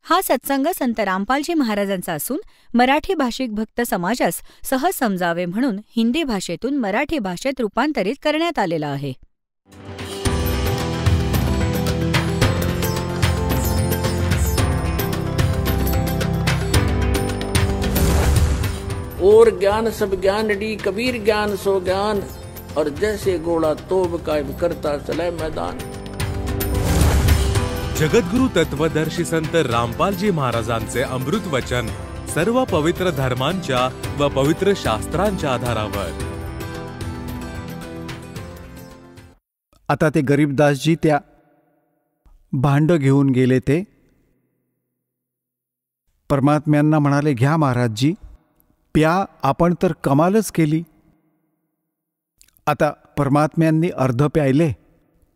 हा सत्संग संत रामपालजी महाराजांचा असून मराठी भाषिक भक्त समाजास सहज समजावे म्हणून हिंदी भाषेतून मराठी भाषेत रूपांतरित करण्यात आलेला आहे. और ज्ञान सब ज्ञान डी कबीर ज्ञान सो ज्ञान और जैसे घोड़ा तोब कायम करता चले मैदान. जगद्गुरु तत्वदर्शी संत रामपालजी महाराजांचे अमृत वचन सर्व पवित्र धर्मांच्या व पवित्र शास्त्रांच्या आधारावर. आता ते गरीबदासजी त्या भांड घेऊन गेले. ते परमात्म्यांना म्हणाले, घ्या महाराजजी, प्या, आपण तर कमालच केली. आता परमात्म्यांनी अर्ध प्यायले,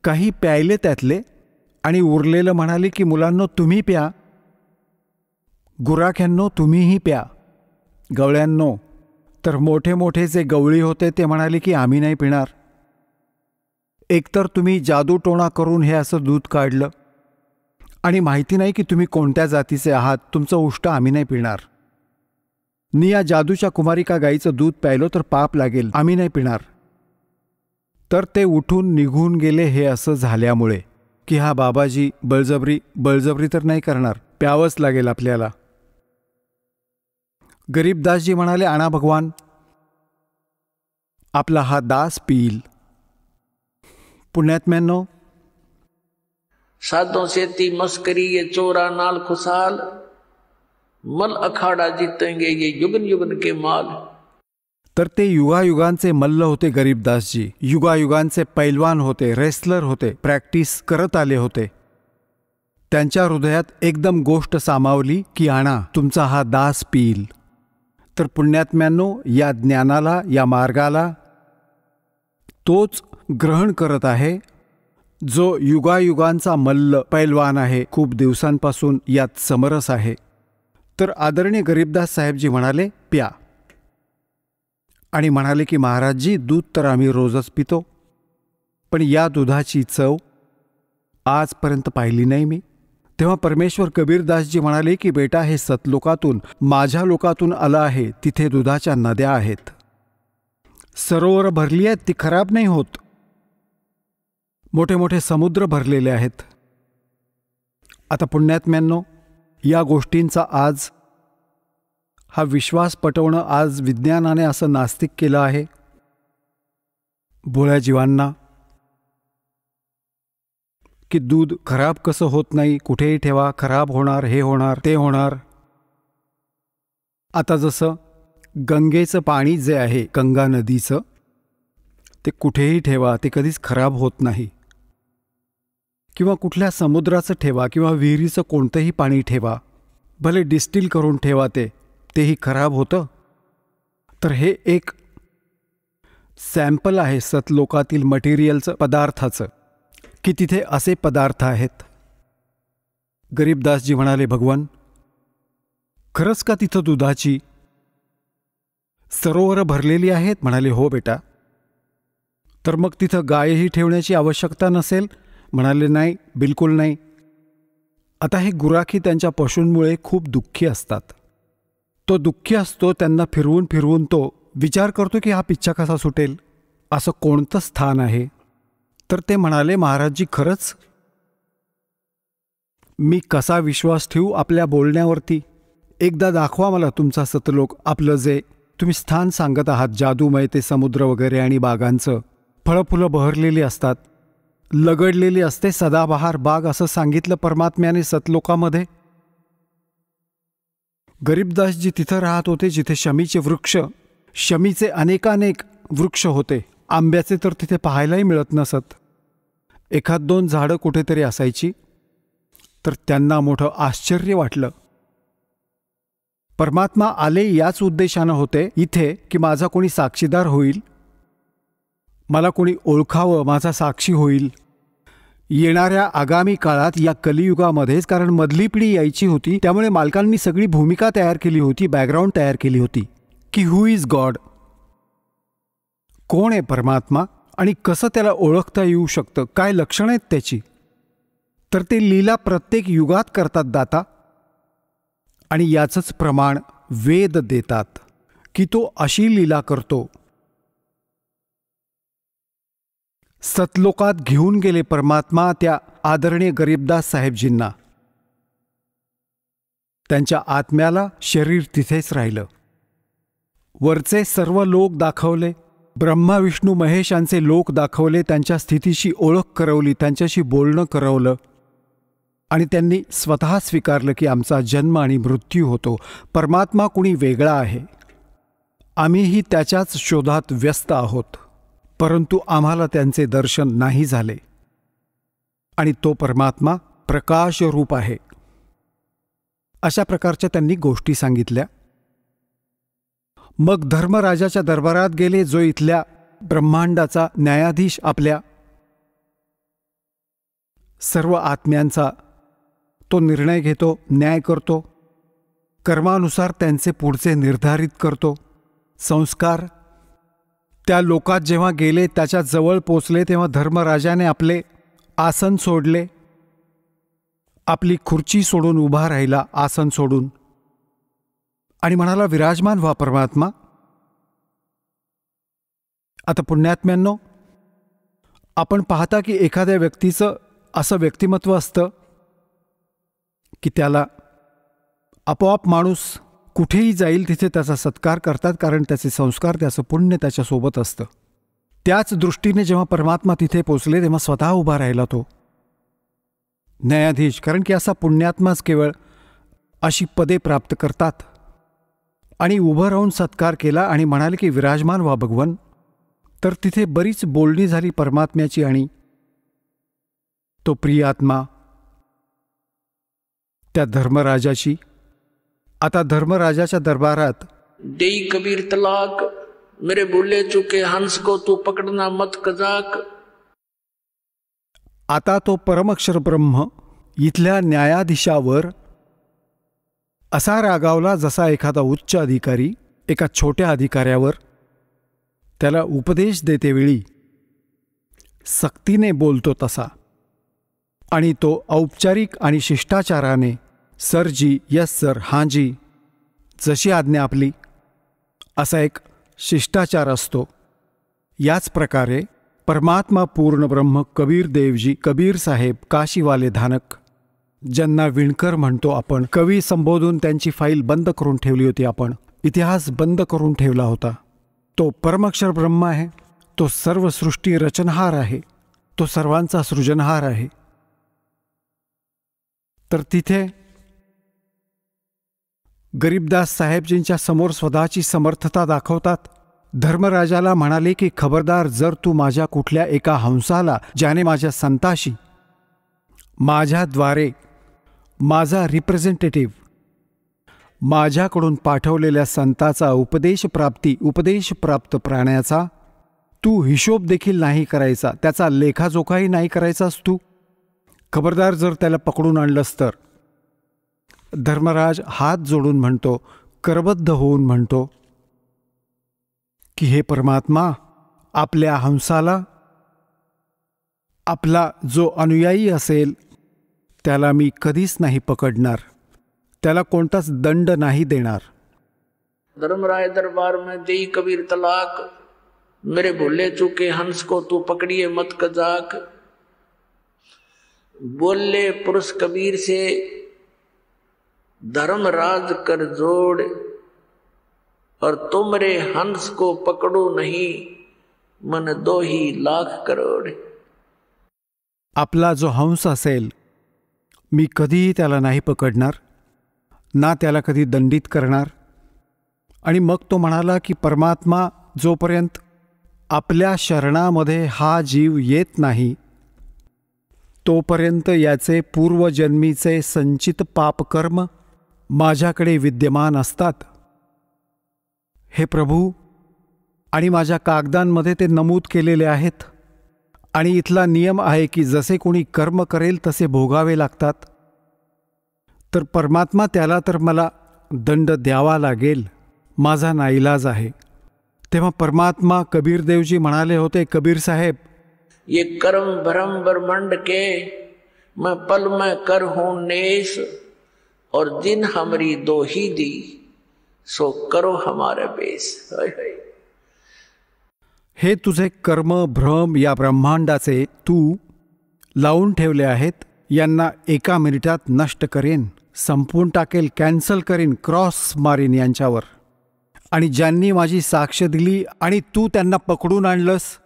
काही प्यायले त्यातले, आणि उरलेलं म्हणाले की मुलांनो तुम्ही प्या, गुराख्यांनो तुम्हीही प्या. गवळ्यांनो, तर मोठे मोठे जे गवळी होते ते म्हणाले की आम्ही नाही पिणार. एकतर तुम्ही जादूटोणा करून हे असं दूध काढलं आणि माहिती नाही की तुम्ही कोणत्या जातीचे आहात, तुमचं उष्ट आम्ही नाही पिणार. नि या जादूच्या कुमारिका गाईचं दूध प्यायलो तर पाप लागेल, आम्ही नाही पिणार. तर ते उठून निघून गेले. हे असं झाल्यामुळे की हा बाबाजी बळजबरी तर नाही करणार, प्यावंच लागेल आपल्याला. गरीबदासजी म्हणाले, आणा भगवान, आपला हा दास पिईल. पुण्यात्म्यांनो, साधों सेती मस्करी ये चोरा नाल खुशाल, मल अखाड़ा जीतेंगे ये युगन युगन के माल. तर ते युगायुगांचे मल्ल होते गरीबदासजी, युगायुगांचे पैलवान होते, रेसलर होते, प्रॅक्टिस करत आले होते. त्यांच्या हृदयात एकदम गोष्ट सामावली की आणा, तुमचा हा दास पिईल. तर पुण्यात्म्यांनो, या ज्ञानाला, या मार्गाला तोच ग्रहण करत आहे जो युगायुगांचा मल्ल पैलवान आहे, खूप दिवसांपासून यात समरस आहे. तर आदरणीय गरीबदास साहेबजी म्हणाले, प्या. आणि म्हणाले की महाराजजी, दूध तर आम्ही रोजच पितो, पण या दुधाची चव आजपर्यंत पाहिली नाही मी. तेव्हा परमेश्वर कबीरदासजी म्हणाले की बेटा, हे सतलोकातून, माझ्या लोकातून आलं आहे. तिथे दुधाच्या नद्या आहेत, सरोवर भरली आहेत, ती खराब नाही होत. मोठे मोठे समुद्र भरलेले आहेत. आता पुण्यात्म्यांनो, या गोष्टींचा आज हा विश्वास पटवणं आज विज्ञानाने असं नास्तिक केलं आहे. भोळ्या जीवांना की दूध खराब कसं होत नाही, कुठेही ठेवा, खराब होणार, हे होणार, ते होणार. आता जसं गंगेचं पाणी जे आहे, गंगा नदीचं, ते कुठेही ठेवा, ते कधीच खराब होत नाही. किंवा कुठल्या समुद्राचं ठेवा किंवा विहिरीचं कोणतंही पाणी ठेवा, भले डिस्टिल करून ठेवा, तेही खराब होतं. तर हे एक सॅम्पल आहे सतलोकातील मटेरियलचं, पदार्थाचं, की तिथे असे पदार्थ आहेत. गरीबदासजी म्हणाले, भगवान, खरंच का तिथं दुधाची सरोवर भरलेली आहेत? म्हणाले, हो बेटा. तर मग तिथं गायही ठेवण्याची आवश्यकता नसेल? म्हणाले, नाही, बिलकुल नाही. आता हे गुराखी त्यांच्या पशूंमुळे खूप दुःखी असतात. तो दुःखी असतो, त्यांना फिरवून फिरवून तो विचार करतो की हा पिच्छा कसा सुटेल, असं कोणतं स्थान आहे. तर ते म्हणाले, महाराजजी, खरंच मी कसा विश्वास ठेवू आपल्या बोलण्यावरती? एकदा दाखवा मला तुमचा सतलोक, आपलं जे तुम्ही स्थान सांगत आहात, जादूमय ते समुद्र वगैरे आणि बागांचं, फळफुलं बहरलेली असतात, लगडलेली असते सदाबहार बाग, असं सांगितलं परमात्म्याने सतलोकामध्ये. गरीबदासजी तिथं राहत होते जिथे शमीचे वृक्ष, शमीचे अनेकानेक वृक्ष होते. आंब्याचे तर तिथे पाहायलाही मिळत नसत, एखाद दोन झाडं कुठेतरी असायची. तर त्यांना मोठं आश्चर्य वाटलं. परमात्मा आले याच उद्देशानं होते इथे की माझा कोणी साक्षीदार होईल, मला कोणी ओळखावं, माझा साक्षी होईल येणाऱ्या आगामी काळात, या कलियुगामध्येच. कारण मधली पिढी यायची होती, त्यामुळे मालकांनी सगळी भूमिका तयार केली होती, बॅकग्राऊंड तयार केली होती की हू इज गॉड, कोण आहे परमात्मा आणि कसं त्याला ओळखता येऊ शकतं, काय लक्षणं आहेत त्याची. तर ते लीला प्रत्येक युगात करतात दाता. आणि याचंच प्रमाण वेद देतात की तो अशी लीला करतो. सतलोकात घेऊन गेले परमात्मा त्या आदरणीय गरीबदास साहेबजींना. त्यांच्या आत्म्याला शरीर तिथेच राहिलं. वरचे सर्व लोक दाखवले, ब्रह्मा विष्णू महेश यांचे लोक दाखवले, त्यांच्या स्थितीशी ओळख करवली, त्यांच्याशी बोलणं करवलं आणि त्यांनी स्वतः स्वीकारलं की आमचा जन्म आणि मृत्यू होतो. परमात्मा कुणी वेगळा आहे, आम्हीही त्याच्याच शोधात व्यस्त आहोत, परंतु आम्हाला त्यांचे दर्शन नाही झाले आणि तो परमात्मा प्रकाश रूप आहे. अशा प्रकारच्या त्यांनी गोष्टी सांगितल्या. मग धर्मराजाच्या दरबारात गेले, जो इथल्या ब्रह्मांडाचा न्यायाधीश, आपल्या सर्व आत्म्यांचा तो निर्णय घेतो, न्याय करतो, कर्मानुसार त्यांचे पुढचे निर्धारित करतो. संस्कार त्या लोकात जेव्हा गेले, त्याच्या जवळ पोचले, तेव्हा धर्मराजाने आपले आसन सोडले, आपली खुर्ची सोडून उभा राहिला, आसन सोडून, आणि म्हणाला, विराजमान व्हा परमात्मा. आता पुण्यात्म्यांनो, आपण पाहता की एखाद्या व्यक्तीचं असं व्यक्तिमत्व असतं की त्याला आपोआप माणूस कुठेही जाईल तिथे त्याचा सत्कार करतात, कारण त्याचे संस्कार, त्याचं पुण्य त्याच्यासोबत असतं. त्याच दृष्टीने जेव्हा परमात्मा तिथे पोचले तेव्हा स्वतः उभा राहिला तो न्यायाधीश, कारण की असा पुण्यात्माच केवळ अशी पदे प्राप्त करतात. आणि उभं राहून सत्कार केला आणि म्हणाले की विराजमान व्हा भगवन. तर तिथे बरीच बोलणी झाली परमात्म्याची आणि तो प्रियात्मा त्या धर्मराजाची. आता धर्मराजाच्या दरबारात देई कबीर तलाक, मेरे बोले चुके हंस को तू पकडना मत कजाक. आता तो परमक्षर ब्रह्म इथल्या न्यायाधीशावर असा रागावला जसा एखादा उच्च अधिकारी एका छोट्या अधिकाऱ्यावर त्याला उपदेश देतेवेळी सक्तीने बोलतो तसा. आणि तो औपचारिक आणि शिष्टाचाराने सर जी, यस सर, हां जी, जशी आज्ञा आपली, असा एक शिष्टाचार असतो. याच प्रकारे परमात्मा पूर्ण ब्रह्म कबीर देवजी, कबीर साहेब, काशीवाले धानक, ज्यांना विणकर म्हणतो आपण, कवी संबोधून त्यांची फाईल बंद करून ठेवली होती आपण, इतिहास बंद करून ठेवला होता. तो परमक्षर ब्रह्म आहे, तो सर्व सृष्टी रचनहार आहे, तो सर्वांचा सृजनहार आहे. तर तिथे गरीबदास साहेबजींच्या समोर स्वतःची समर्थता दाखवतात. धर्मराजाला म्हणाले की खबरदार, जर तू माझ्या कुठल्या एका हंसाला, ज्याने माझ्या संताशी माझ्याद्वारे माझा रिप्रेझेंटेटिव्ह, माझ्याकडून पाठवलेल्या संताचा उपदेश प्राप्त प्राण्याचा तू हिशोब देखील नाही करायचा, त्याचा लेखाजोखाही नाही करायचास तू, खबरदार जर त्याला पकडून आणलंस तर. धर्मराज हात जोडून म्हणतो, करबद्ध होऊन म्हणतो की हे परमात्मा, आपल्या हंसाला, आपला जो अनुयायी असेल त्याला मी कधीच नाही पकडणार, त्याला कोणताच दंड नाही देणार. धर्मराय दरबार में देई कबीर तलाक, मेरे भूले चुके हंस को तू पकड़िए मत कजाक. बोले पुरुष कबीर से धर्मराज कर जोड़, और तुमरे हंस को पकड़ो नहीं, मन 2 लाख करोड़. आपला जो हंस असेल मी कधीही त्याला नाही पकडणार, ना त्याला कधी दंडित करणार. आणि मग तो म्हणाला की परमात्मा, जोपर्यंत आपल्या शरणामध्ये हा जीव येत नाही तोपर्यंत याचे पूर्वजन्मीचे संचित पापकर्म माझ्याकडे विद्यमान असतात. हे प्रभू, आणि माझ्या कागदांमध्ये ते नमूद केलेले आहेत. आणि इथला नियम आहे की जसे कोणी कर्म करेल तसे भोगावे लागतात. तर परमात्मा, त्याला तर मला दंड द्यावा लागेल, माझा नाईलाज आहे. तेव्हा परमात्मा कबीरदेवजी म्हणाले होते, कबीर साहेब, ये कर्म भ्रम ब्रह्मांड के मैं पल में कर हूं नेस, और जिन हमरी दो ही दी सो करो हमारे बेस। हे तुझे कर्म भ्रम या ब्रह्मांडाचे तू लावून ठेवले आहेत, यांना एका मिनिटात नष्ट करेन, संपवून टाकेल, कॅन्सल करीन, क्रॉस मारीन यांच्यावर. आणि ज्यांनी माझी साक्ष दिली आणि तू त्यांना पकडून आणलंस,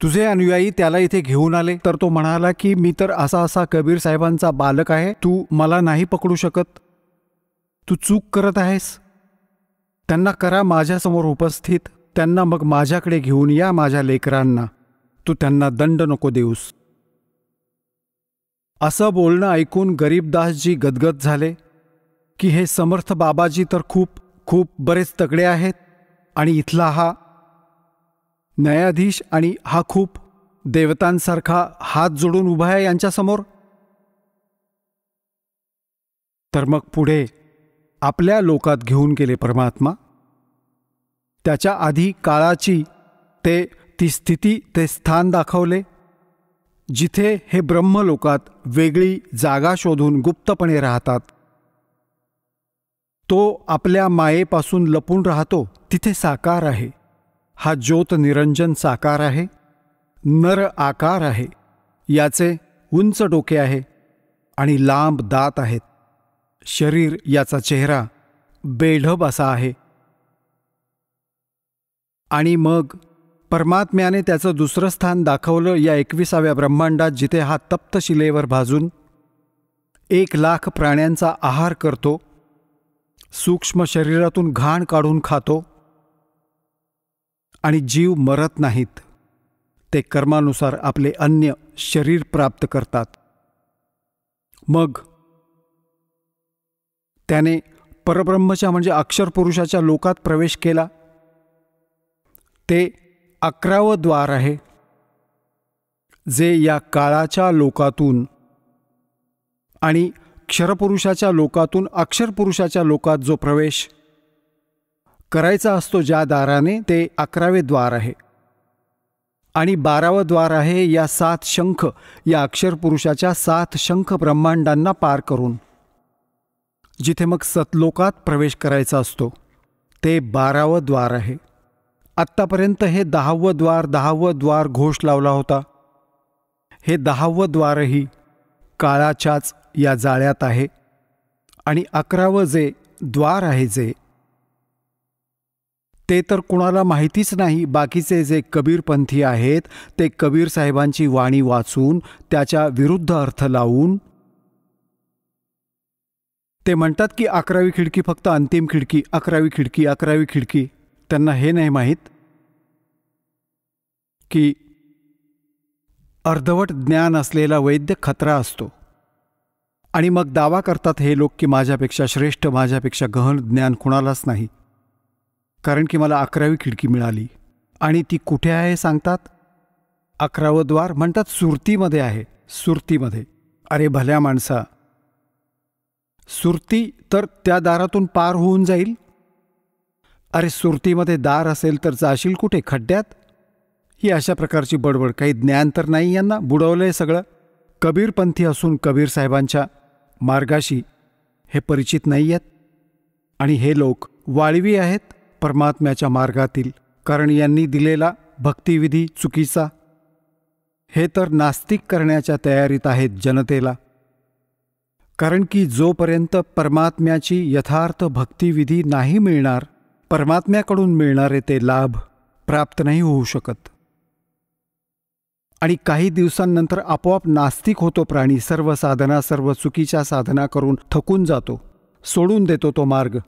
तुझे अनुयायी त्याला इथे घेऊन आले, तर तो म्हणाला की मी तर असा असा कबीर साहेबांचा बालक आहे, तू मला नाही पकडू शकत, तू चूक करत आहेस. त्यांना करा माझ्यासमोर उपस्थित, त्यांना मग माझ्याकडे घेऊन या माझ्या लेकरांना, तू त्यांना दंड नको देऊस. असं बोलणं ऐकून गरीबदासजी गदगद झाले की हे समर्थ बाबाजी तर खूप खूप बरेच तगडे आहेत, आणि इथला हा न्यायाधीश आणि हा खूप देवतांसारखा हात जोडून उभा आहे यांच्यासमोर. तर मग पुढे आपल्या लोकात घेऊन गेले परमात्मा. त्याच्या आधी काळाची ती स्थिती, ते स्थान दाखवले जिथे हे ब्रह्मलोकात वेगळी जागा शोधून गुप्तपणे राहतात. तो आपल्या मायेपासून लपून राहतो, तिथे साकार आहे. हा ज्योत निरंजन साकार आहे, नर आकार आहे, याचे उंच डोके आहे आणि लांब दात आहेत. शरीर याचा चेहरा बेढब असा आहे. आणि मग परमात्म्याने त्याचं दुसरं स्थान दाखवलं या 21व्या ब्रह्मांडात, जिथे हा तप्तशिलेवर भाजून 1,00,000 प्राण्यांचा आहार करतो, सूक्ष्म शरीरातून घाण काढून खातो, आणि जीव मरत नाहीत, ते कर्मानुसार आपले अन्य शरीर प्राप्त करतात. मग त्याने परब्रह्मच्या म्हणजे अक्षर पुरुषाच्या लोकात प्रवेश केला. ते 11वं द्वार आहे, जे या काळाच्या लोकातून आणि क्षरपुरुषाच्या लोकातून अक्षरपुरुषाच्या लोकात जो प्रवेश करायचा असतो ज्या दाराने, ते 11वे द्वार आहे. आणि 12वं द्वार आहे या 7 शंख, या अक्षरपुरुषाच्या 7 शंख ब्रह्मांडांना पार करून, जिथे मग सतलोकात प्रवेश करायचा असतो, ते 12वं द्वार आहे. आत्तापर्यंत हे 10वं द्वार घोष लावला होता. हे 10वं द्वारही काळाच्याच या जाळ्यात आहे. आणि 11वं जे द्वार आहे जे, ते तर कुणाला माहितीच नाही. बाकीचे जे कबीरपंथी आहेत ते कबीर साहेबांची वाणी वाचून त्याच्या विरुद्ध अर्थ लावून ते म्हणतात की 11वी खिडकी फक्त अंतिम खिडकी, 11वी खिडकी, 11वी खिडकी. त्यांना हे नाही माहीत की अर्धवट ज्ञान असलेला वैद्य खतरा असतो. आणि मग दावा करतात हे लोक की माझ्यापेक्षा श्रेष्ठ, माझ्यापेक्षा गहन ज्ञान कुणालाच नाही, कारण की मला 11वी खिडकी मिळाली. आणि ती कुठे आहे सांगतात? 11वं द्वार म्हणतात सुरतीमध्ये आहे, सुरतीमध्ये. अरे भल्या माणसा, सुरती तर त्या दारातून पार होऊन जाईल. अरे सुरतीमध्ये दार असेल तर जाशील कुठे? खड्ड्यात? ही अशा प्रकारची बडबड. काही ज्ञान तर नाही यांना, बुडवलंय सगळं. कबीरपंथी असून कबीर साहेबांच्या मार्गाशी हे परिचित नाही आहेत. आणि हे लोक वाळवी आहेत परमात्म्याच्या मार्गातील, कारण यांनी दिलेला भक्तिविधी चुकीचा. हे तर नास्तिक करण्याच्या तयारीत आहेत जनतेला. कारण की जोपर्यंत परमात्म्याची यथार्थ भक्तिविधी नाही मिळणार, परमात्म्याकडून मिळणारे ते लाभ प्राप्त नाही होऊ शकत. आणि काही दिवसांनंतर आपोआप नास्तिक होतो प्राणी. सर्व साधना, सर्व चुकीच्या साधना करून थकून जातो, सोडून देतो तो मार्ग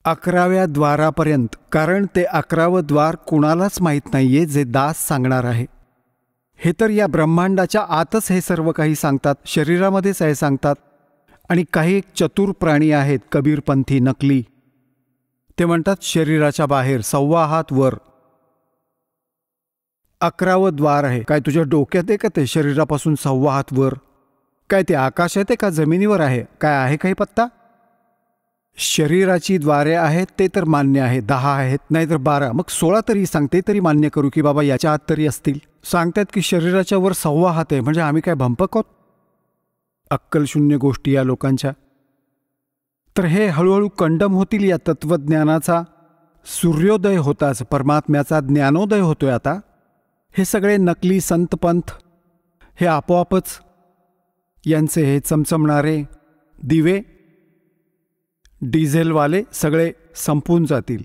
11व्या द्वारापर्यंत. कारण ते 11वं द्वार कुणालाच माहीत नाहीये, जे दास सांगणार आहे. हे तर या ब्रह्मांडाच्या आतच हे सर्व काही सांगतात, शरीरामध्येच आहे सांगतात. आणि काही चतुर प्राणी आहेत कबीरपंथी नकली, ते म्हणतात शरीराच्या बाहेर 1.25 हात वर 11वं द्वार आहे. काय तुझ्या डोक्यात आहे का ते? शरीरापासून 1.25 हात वर काय ते आकाशात आहे का जमिनीवर आहे? काय आहे काही पत्ता? शरीराची द्वारे आहेत ते तर मान्य आहे, 10 आहेत, नाहीतर 12, मग 16 तरी सांगते तरी मान्य करू की बाबा याच्या आत तरी असतील. सांगतात की शरीराच्या वर 1.25 हात आहे, म्हणजे आम्ही काय भंपक आहोत? अक्कलशून्य गोष्टी या लोकांच्या. तर हे हळूहळू कंडम होतील. या तत्त्वज्ञानाचा सूर्योदय होताच परमात्म्याचा ज्ञानोदय होतोय. आता हे सगळे नकली संतपंथ हे आपोआपच यांचे हे चमचमणारे दिवे डिझेलवाले सगळे संपून जातील,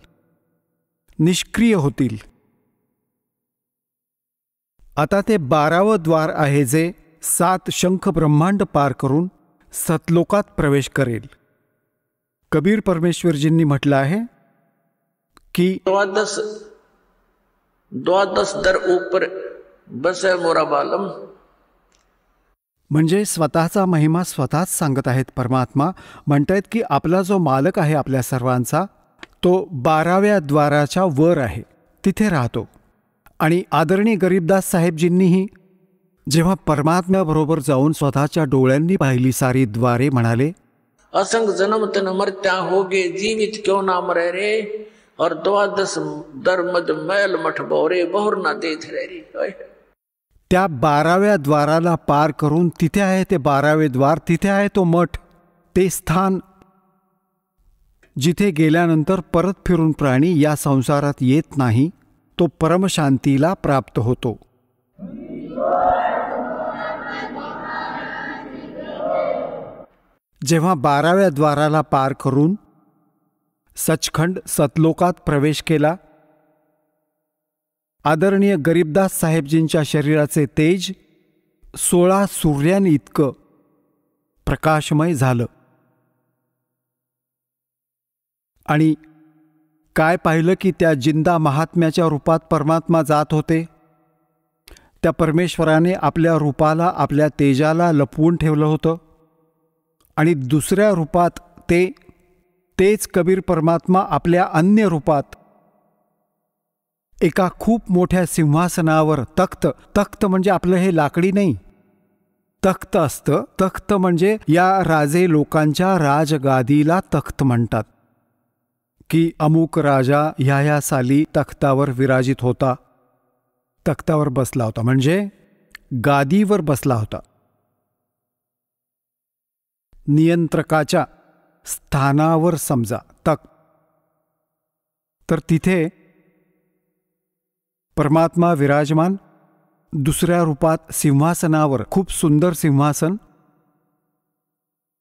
निष्क्रिय होतील. आता ते 12वं द्वार आहे जे 7 शंख ब्रह्मांड पार करून सतलोकात प्रवेश करेल. कबीर परमेश्वरजींनी म्हटलं आहे की द्वादश दर ऊपर बसे मोरा बालम. म्हणजे स्वतःचा महिमा स्वतःच सांगत आहेत परमात्मा. म्हणतायत की आपला जो मालक आहे आपल्या सर्वांचा तो 12व्या द्वाराच्या वर आहे, तिथे राहतो. आणि आदरणीय गरीबदास साहेबजींनीही जेव्हा परमात्म्याबरोबर जाऊन स्वतःच्या डोळ्यांनी पाहिली सारी द्वारे म्हणाले, असंग जन्म तन मरत्या होगे जीवित क्यों ना मरे रे, और द्वादश दर मद मैल मठ बोरे बहुर ना देत रे रे. त्या 12व्या द्वाराला पार करून तिथे आहे ते 12वे द्वार, तिथे आहे तो मठ, ते स्थान जिथे गेल्यानंतर परत फिरून प्राणी या संसारात येत नाही, तो परमशांतीला प्राप्त होतो. जेव्हा 12व्या द्वाराला पार करून सचखंड सतलोकात प्रवेश केला, आदरणीय गरीबदास साहेबजींच्या शरीराचे तेज 16 सूर्यांइतकं प्रकाशमय झालं. आणि काय पाहिलं की त्या जिंदा महात्म्याच्या रूपात परमात्मा जात होते. त्या परमेश्वराने आपल्या रूपाला, आपल्या तेजाला लपवून ठेवलं होतं. आणि दुसऱ्या रूपात तेच कबीर परमात्मा आपल्या अन्य रूपात एका खूप मोठ्या सिंहासनावर तख्त म्हणजे आपलं हे लाकडी नाही, तख्त असतं. तख्त म्हणजे या राजे लोकांच्या राजगादीला तख्त म्हणतात. की अमुक राजा ह्या साली तख्तावर विराजित होता, तख्तावर बसला होता, म्हणजे गादीवर बसला होता. नियंत्रकाच्या स्थानावर समजा तख्त. तर तिथे परमात्मा विराजमान, दुसऱ्या रूपात सिंहासनावर, खूप सुंदर सिंहासन.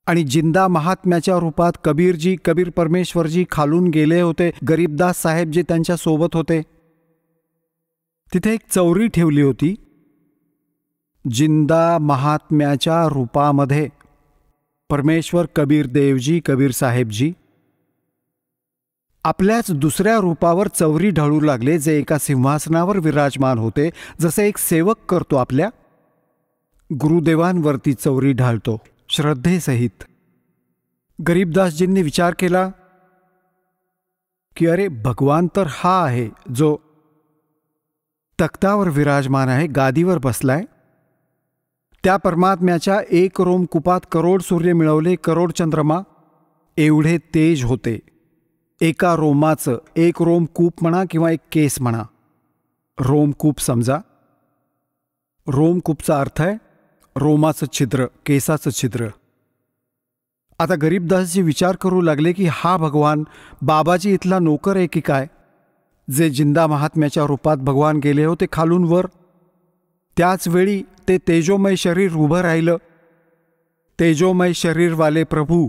आणि जिंदा महात्म्याच्या रूपात कबीरजी, कबीर परमेश्वरजी खालून गेले होते. गरीबदास साहेबजी त्यांच्या सोबत होते. तिथे एक चौरी ठेवली होती. जिंदा महात्म्याच्या रूपामध्ये परमेश्वर कबीर देवजी, कबीर साहेबजी आपल्याच दुसऱ्या रूपावर चौरी ढळू लागले, जे एका सिंहासनावर विराजमान होते. जसे एक सेवक करतो, आपल्या गुरुदेवांवरती चौरी ढाळतो श्रद्धेसहित. गरीबदासजींनी विचार केला की अरे भगवान तर हा आहे जो तख्तावर विराजमान आहे, गादीवर बसलाय. त्या परमात्म्याच्या 1 रोमकुपात करोड सूर्य मिळवले, करोड चंद्रमा, एवढे तेज होते. एका रोमाचं, 1 रोमकूप म्हणा किंवा 1 केस म्हणा, रोमकूप समजा. रोमकूपचा अर्थ आहे रोमाचं छिद्र, केसाचं छिद्र. आता गरीबदासजी विचार करू लागले की हा भगवान बाबाजी इथला नोकर आहे की काय, जे जिंदा महात्म्याच्या रूपात भगवान गेले होते खालून वर. त्याच वेळी ते तेजोमय शरीर उभं राहिलं. तेजोमय शरीरवाले प्रभू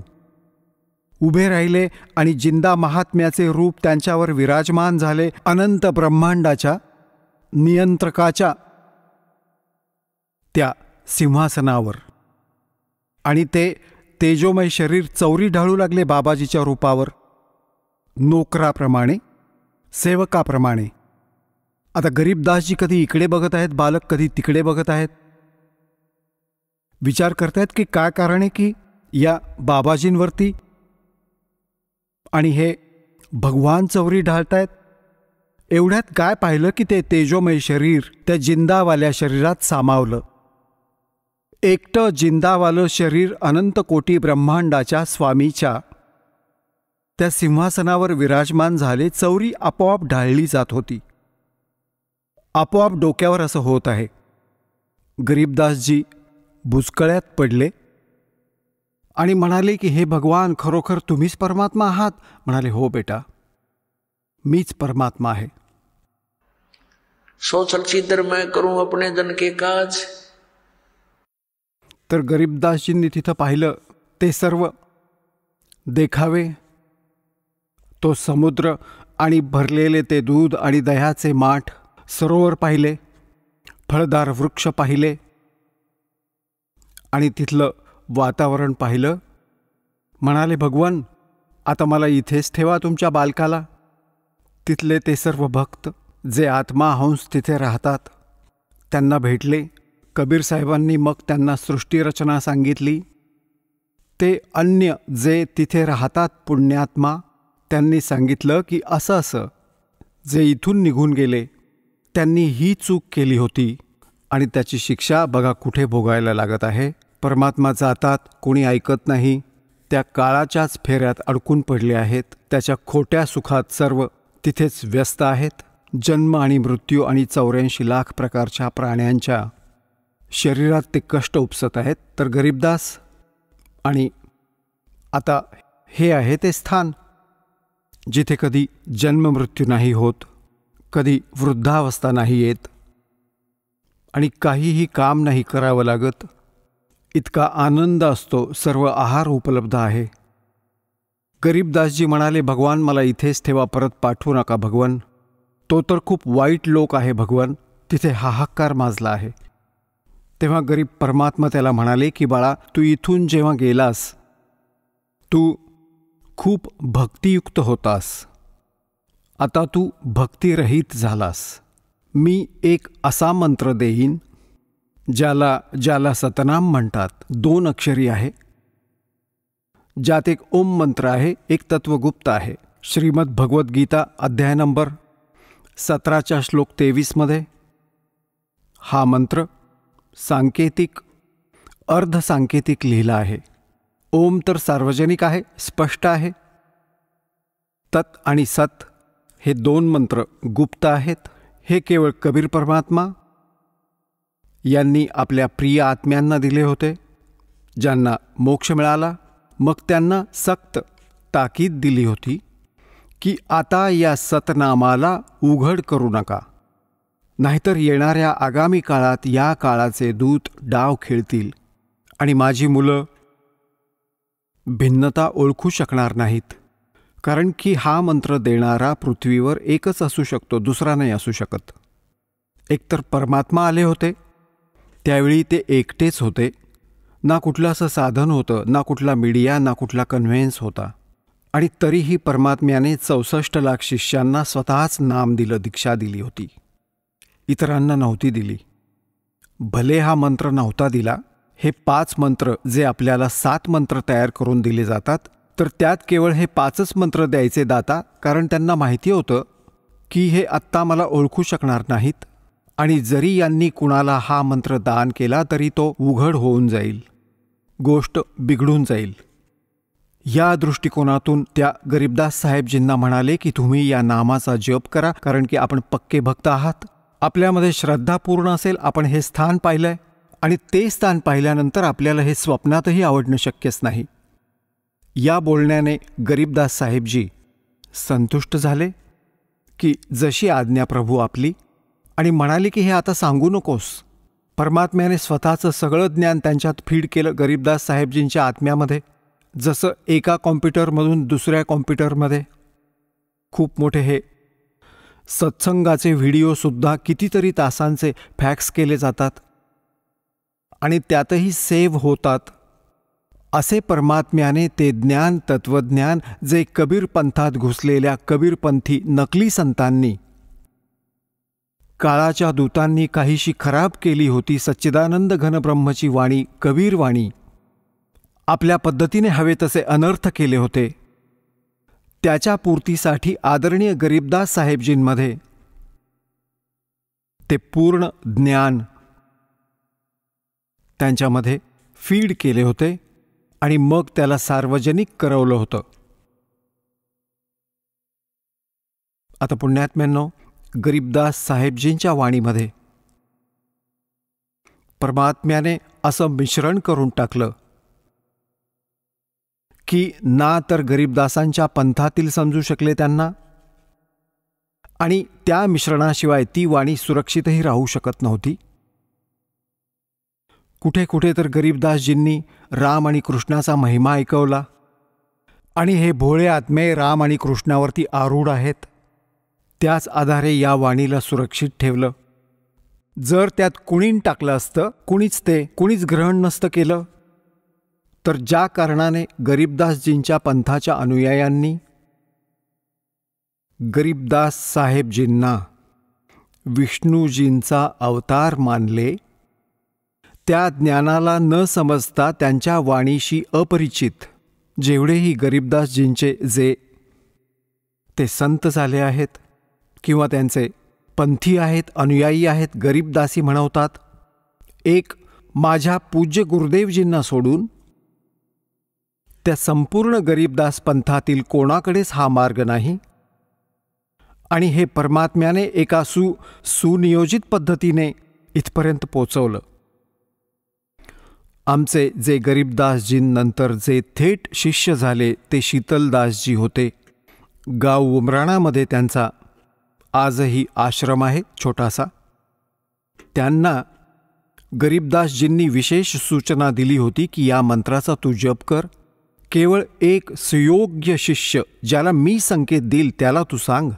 उभे राहिले आणि जिंदा महात्म्याचे रूप त्यांच्यावर विराजमान झाले. अनंत ब्रह्मांडाच्या नियंत्रकाच्या त्या सिंहासनावर. आणि ते तेजोमय शरीर चौरी ढाळू लागले बाबाजीच्या रूपावर, नोकराप्रमाणे, सेवकाप्रमाणे. आता गरीबदासजी कधी इकडे बघत आहेत बालक, कधी तिकडे बघत आहेत. विचार करतायत की काय कारण आहे की या बाबाजींवरती आणि हे भगवान चौरी ढाळतायत. एवढ्यात काय पाहिलं की ते तेजोमय शरीर त्या जिंदावाल्या शरीरात सामावलं. एकटं जिंदावालं शरीर अनंत कोटी ब्रह्मांडाच्या स्वामीच्या त्या सिंहासनावर विराजमान झाले. चौरी आपोआप ढाळली जात होती. आपोआप डोक्यावर असं होत आहे. गरीबदासजी बुचकळ्यात पडले आणि म्हणाले की हे भगवान, खरोखर तुम्हीच परमात्मा आहात? म्हणाले, हो बेटा, मीच परमात्मा आहे. सोचल छिद्र मैं करूं अपने जन के काज. तर गरीबदासजींनी तिथं पाहिलं ते सर्व देखावे, तो समुद्र आणि भरलेले ते दूध आणि दह्याचे माठ, सरोवर पाहिले, फळदार वृक्ष पाहिले आणि तिथलं वातावरण पाहिलं. म्हणाले, भगवान, आता मला इथेच ठेवा तुमच्या बालकाला. तिथले ते सर्व भक्त जे आत्मा हंस तिथे राहतात त्यांना भेटले. कबीर साहेबांनी मग त्यांना सृष्टीरचना सांगितली. ते अन्य जे तिथे राहतात पुण्यात्मा, त्यांनी सांगितलं की असं असं जे इथून निघून गेले त्यांनी ही चूक केली होती आणि त्याची शिक्षा बघा कुठे भोगायला लागत आहे. परमात्मा जातात, कोणी ऐकत नाही, त्या काळाच्याच फेऱ्यात अडकून पडले आहेत. त्याच्या खोट्या सुखात सर्व तिथेच व्यस्त आहेत. जन्म आणि मृत्यू आणि 84 लाख प्रकारच्या प्राण्यांच्या शरीरात ते कष्ट उपसत आहेत. तर गरीबदास आणि आता हे आहे ते स्थान जिथे कधी जन्म मृत्यू नाही होत, कधी वृद्धावस्था नाही येत आणि काहीही काम नाही करावं लागत. इतका आनंद असतो, सर्व आहार उपलब्ध आहे. गरीबदासजी म्हणाले, भगवान, मला इथेच ठेवा, परत पाठवू नका भगवान. तो तर खूप वाईट लोक आहे भगवान, तिथे हाहाकार माजला आहे. तेव्हा गरीब परमात्मा त्याला म्हणाले की बाळा, तू इथून जेव्हा गेलास तू खूप भक्तियुक्त होतास, आता तू भक्तिरहित झालास. मी एक असा मंत्र देईन ज्याला सतनाम म्हणतात. 2 अक्षरी आहे, ज्यात एक ओम मंत्र आहे, एक तत्वगुप्त आहे. श्रीमद भगवद्गीता अध्याय नंबर 17 श्लोक 23 हा मंत्र सांकेतिक, अर्धसांकेतिक लिहिला आहे. ओम तर सार्वजनिक आहे, स्पष्ट आहे. तत् आणि सत हे 2 मंत्र गुप्त आहेत. हे केवळ कबीर परमात्मा यांनी आपल्या प्रिय आत्म्यांना दिले होते, ज्यांना मोक्ष मिळाला. मग त्यांना सक्त ताकीद दिली होती की आता या सतनामाला उघड करू नका, नाहीतर येणाऱ्या आगामी काळात या काळाचे दूत डाव खेळतील आणि माझी मुलं भिन्नता ओळखू शकणार नाहीत. कारण की हा मंत्र देणारा पृथ्वीवर एकच असू शकतो, दुसरा नाही असू शकत. एकतर परमात्मा आले होते, त्यावेळी ते एकटेच होते. ना कुठलं असं साधन होतं, ना कुठला मीडिया, ना कुठला कन्व्हेन्स होता. आणि तरीही परमात्म्याने 64 लाख शिष्यांना स्वतःच नाम दिलं, दीक्षा दिली होती, इतरांना नव्हती दिली. भले हा मंत्र नव्हता दिला, हे 5 मंत्र जे आपल्याला 7 मंत्र तयार करून दिले जातात, तर त्यात केवळ हे 5च मंत्र द्यायचे दाता, कारण त्यांना माहिती होतं की हे आत्ता मला ओळखू शकणार नाहीत आणि जरी यांनी कुणाला हा मंत्र दान केला तरी तो उघड होऊन जाईल, गोष्ट बिघडून जाईल. या दृष्टिकोनातून त्या गरीबदास साहेबजींना म्हणाले की तुम्ही या नामाचा जप करा, कारण की आपण पक्के भक्त आहात, आपल्यामध्ये श्रद्धा पूर्ण असेल. आपण हे स्थान पाहिलंय आणि ते स्थान पाहिल्यानंतर आपल्याला हे स्वप्नातही आवडणं शक्यच नाही. या बोलण्याने गरीबदास साहेबजी संतुष्ट झाले की जशी आज्ञा प्रभू आपली, आणि म्हणाले की हे आता सांगू नकोस. परमात्म्याने स्वतःचं सगळं ज्ञान त्यांच्यात फीड केलं गरीबदास साहेबजींच्या आत्म्यामध्ये, जसं एका कॉम्प्युटरमधून दुसऱ्या कॉम्प्युटरमध्ये. खूप मोठे हे सत्संगाचे व्हिडिओसुद्धा कितीतरी तासांचे फॅक्स केले जातात आणि त्यातही सेव्ह होतात. असे परमात्म्याने ते ज्ञान, तत्वज्ञान जे कबीर पंथात घुसलेल्या कबीरपंथी नकली संतांनी, काळाच्या दूतांनी काहीशी खराब केली होती, सच्चिदानंद घनब्रह्मची वाणी, कबीर वाणी, आपल्या पद्धतीने हवे तसे अनर्थ केले होते, त्याच्या पूर्तीसाठी आदरणीय गरीबदास साहेबजींमध्ये ते पूर्ण ज्ञान त्यांच्यामध्ये फीड केले होते आणि मग त्याला सार्वजनिक करवलं होतं. आता पुण्यात्म्यांनो, गरीबदास साहेबजींच्या वाणीमध्ये परमात्म्याने असं मिश्रण करून टाकलं की ना तर गरीबदासांच्या पंथातील समजू शकले त्यांना, आणि त्या मिश्रणाशिवाय ती वाणी सुरक्षितही राहू शकत नव्हती. कुठे कुठे तर गरीबदासजींनी राम आणि कृष्णाचा महिमा ऐकवला, आणि हे भोळे आत्मे राम आणि कृष्णावरती आरूढ आहेत, त्याच आधारे या वाणीला सुरक्षित ठेवलं. जर त्यात कुणीन टाकलं असतं, कुणीच ग्रहण नसतं केलं, तर ज्या कारणाने गरीबदासजींच्या पंथाच्या अनुयायांनी गरीबदास साहेबजींना विष्णूजींचा अवतार मानले, त्या ज्ञानाला न समजता त्यांच्या वाणीशी अपरिचित जेवढेही गरीबदासजींचे जे ते संत झाले आहेत किंवा त्यांचे पंथी आहेत, अनुयायी आहेत, गरीबदासी म्हणवतात, एक माझ्या पूज्य गुरुदेवजींना सोडून त्या संपूर्ण गरीबदास पंथातील कोणाकडेच हा मार्ग नाही. आणि हे परमात्म्याने एका सुनियोजित पद्धतीने इथपर्यंत पोचवलं. आमचे जे गरीबदासजींनंतर जे थेट शिष्य झाले ते शीतलदासजी होते. गाव उमराणामध्ये त्यांचा आजही आश्रम आहे छोटासा. त्यांना गरीबदासजींनी विशेष सूचना दिली होती की या मंत्राचा तू जप कर. केवळ एक सुयोग्य शिष्य ज्याला मी संकेत देईल त्याला तू सांग.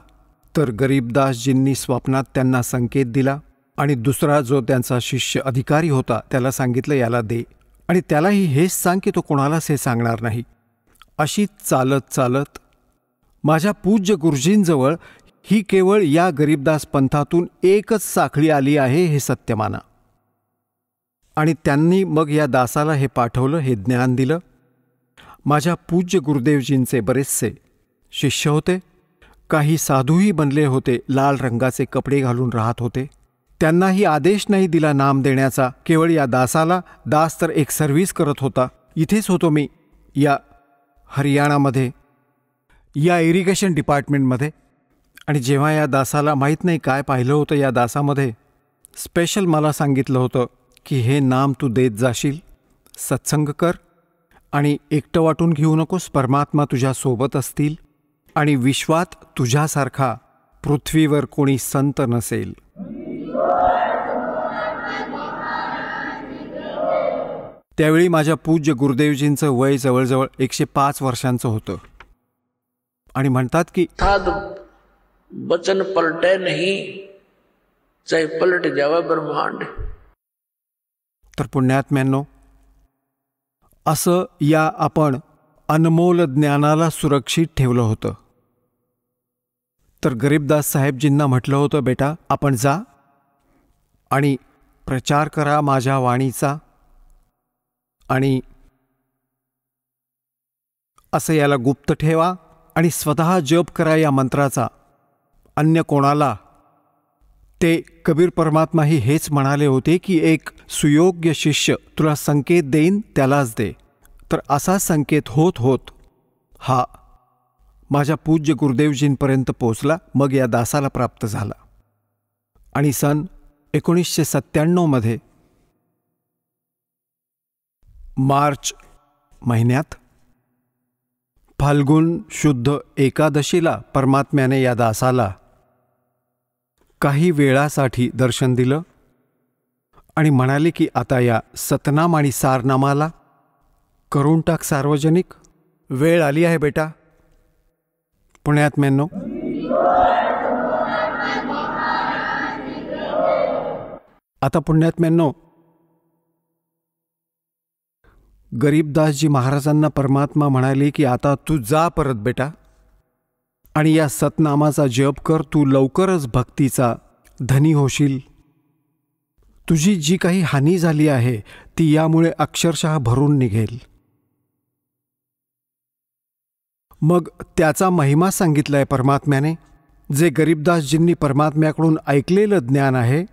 तर गरीबदासजींनी स्वप्नात त्यांना संकेत दिला, आणि दुसरा जो त्यांचा शिष्य अधिकारी होता त्याला सांगितलं याला दे, आणि त्यालाही हेच सांग की तो कोणालाच हे सांगणार नाही. अशी चालत चालत माझ्या पूज्य गुरुजींजवळ ही केवळ या गरीबदास पंथातून एकच साखळी आली आहे हे सत्य माना. आणि त्यांनी मग या दासाला हे पाठवलं, हे ज्ञान दिलं. माझ्या पूज्य गुरुदेवजींचे बरेचसे शिष्य होते, काही साधूही बनले होते, लाल रंगाचे कपडे घालून राहत होते. त्यांनाही आदेश नाही दिला नाम देण्याचा, केवळ या दासाला. दास तर एक सर्व्हिस करत होता. इथेच होतो मी या हरियाणामध्ये, या इरिगेशन डिपार्टमेंटमध्ये. आणि जेव्हा या दासाला माहीत नाही काय पाहिलं होतं या दासामध्ये, स्पेशल मला सांगितलं होतं की हे नाम तू देत जाशील, सत्संग कर, आणि एकटं वाटून घेऊ नकोस, परमात्मा तुझ्या सोबत असतील, आणि विश्वात तुझ्यासारखा पृथ्वीवर कोणी संत नसेल. त्यावेळी माझ्या पूज्य गुरुदेवजींचं वय जवळजवळ 105 वर्षांचं होतं. आणि म्हणतात की वचन पलटे नहीं, चाहे पलट जावा ब्रह्मांड. तर पुण्यात्म्यांनो, असं या आपण अनमोल ज्ञानाला सुरक्षित ठेवलं होतं. तर गरीबदास साहेबजींना म्हटलं होतं, बेटा आपण जा आणि प्रचार करा माझ्या वाणीचा, आणि असं याला गुप्त ठेवा, आणि स्वतः जप करा या मंत्राचा, अन्य कोणाला. ते कबीर परमात्माही हेच म्हणाले होते की एक सुयोग्य शिष्य तुला संकेत देईन त्यालाच दे. तर असा संकेत होत होत हा माझ्या पूज्य गुरुदेवजींपर्यंत पोचला, मग या दासाला प्राप्त झाला. आणि सन 1997 मार्च महिन्यात फाल्गुन शुद्ध एकादशीला परमात्म्याने या दासाला काही वेळासाठी दर्शन दिलं आणि म्हणाले की आता या सतनाम आणि सारनामाला करून टाक सार्वजनिक. वेळ आली आहे बेटा. पुण्यात्म्यांनो, आता पुण्यात्म्यांनो, गरीबदासजी महाराजांना परमात्मा म्हणाले की आता तू जा परत बेटा, आणि या सतनामाचा जप कर, तू लवकरच भक्तीचा धनी होशील. तुझी जी काही हानी झाली आहे ती यामुळे अक्षरशः भरून निघेल. मग त्याचा महिमा सांगितलाय परमात्म्याने, जे गरीबदासजींनी परमात्म्याकडून ऐकलेलं ज्ञान आहे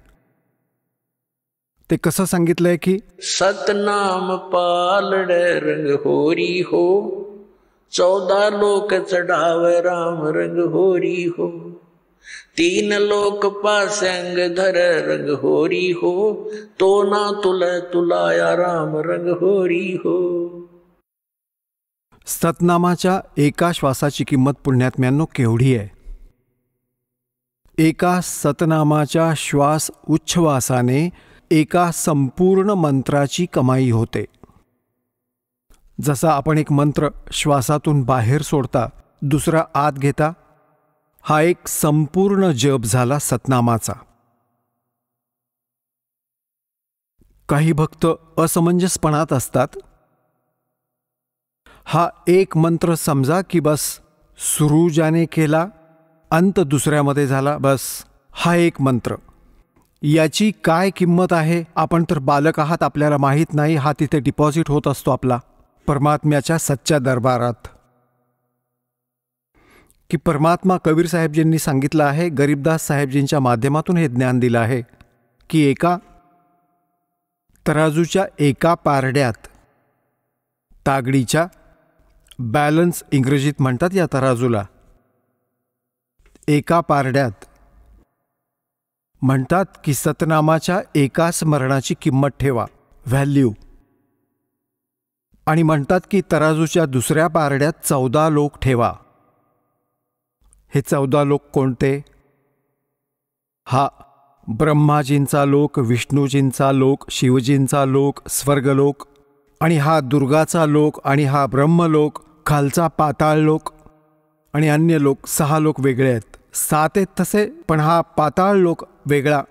ते कसं सांगितलंय की सतनाम पालड़े रंग होरी हो, 14 लोक चढ़ावे राम रंग होरी हो, 3 लोक पासंग धर रंग होरी हो, तो ना तुलाया राम रंग होरी हो. सतनामाच्या एका श्वासाची किंमत पुण्यात्म्यांनो केवढी आहे? एका सतनामाच्या श्वास उच्छ्वासाने एका संपूर्ण मंत्राची कमाई होते. जसा आपण एक मंत्र श्वासातून बाहेर सोडता, दुसरा आत घेता, हा एक संपूर्ण जप झाला सतनामाचा. काही भक्त असमंजसपणात असतात. हा एक मंत्र समजा की बस सुरू ज्याने केला अंत दुसऱ्यामध्ये झाला, बस हा एक मंत्र. याची काय किंमत आहे? आपण तर बालक आहात, आपल्याला माहीत नाही. हा तिथे डिपॉझिट होत असतो आपला परमात्म्याच्या सच्च्या दरबारात. की परमात्मा कबीर साहेबजींनी सांगितलं आहे, गरीबदास साहेबजींच्या माध्यमातून हे ज्ञान दिलं आहे की एका तराजूच्या एका पारड्यात तागडीच्या बॅलन्स इंग्रजीत म्हणतात या तराजूला, एका पारड्यात म्हणतात की सतनामाच्या एका स्मरणाची किंमत ठेवा, व्हॅल्यू. आणि म्हणतात की तराजूच्या दुसऱ्या पारड्यात 14 लोक ठेवा. हे 14 लोक कोणते? हा ब्रह्माजींचा लोक, विष्णूजींचा लोक, शिवजींचा लोक, स्वर्गलोक, आणि हा दुर्गाचा लोक, आणि हा ब्रह्मलोक, खालचा पाताळ लोक, आणि अन्य लोक 6 लोक वेगळे आहेत. 7 आहेत तसे, पण हा पाताळ लोक वेगळा.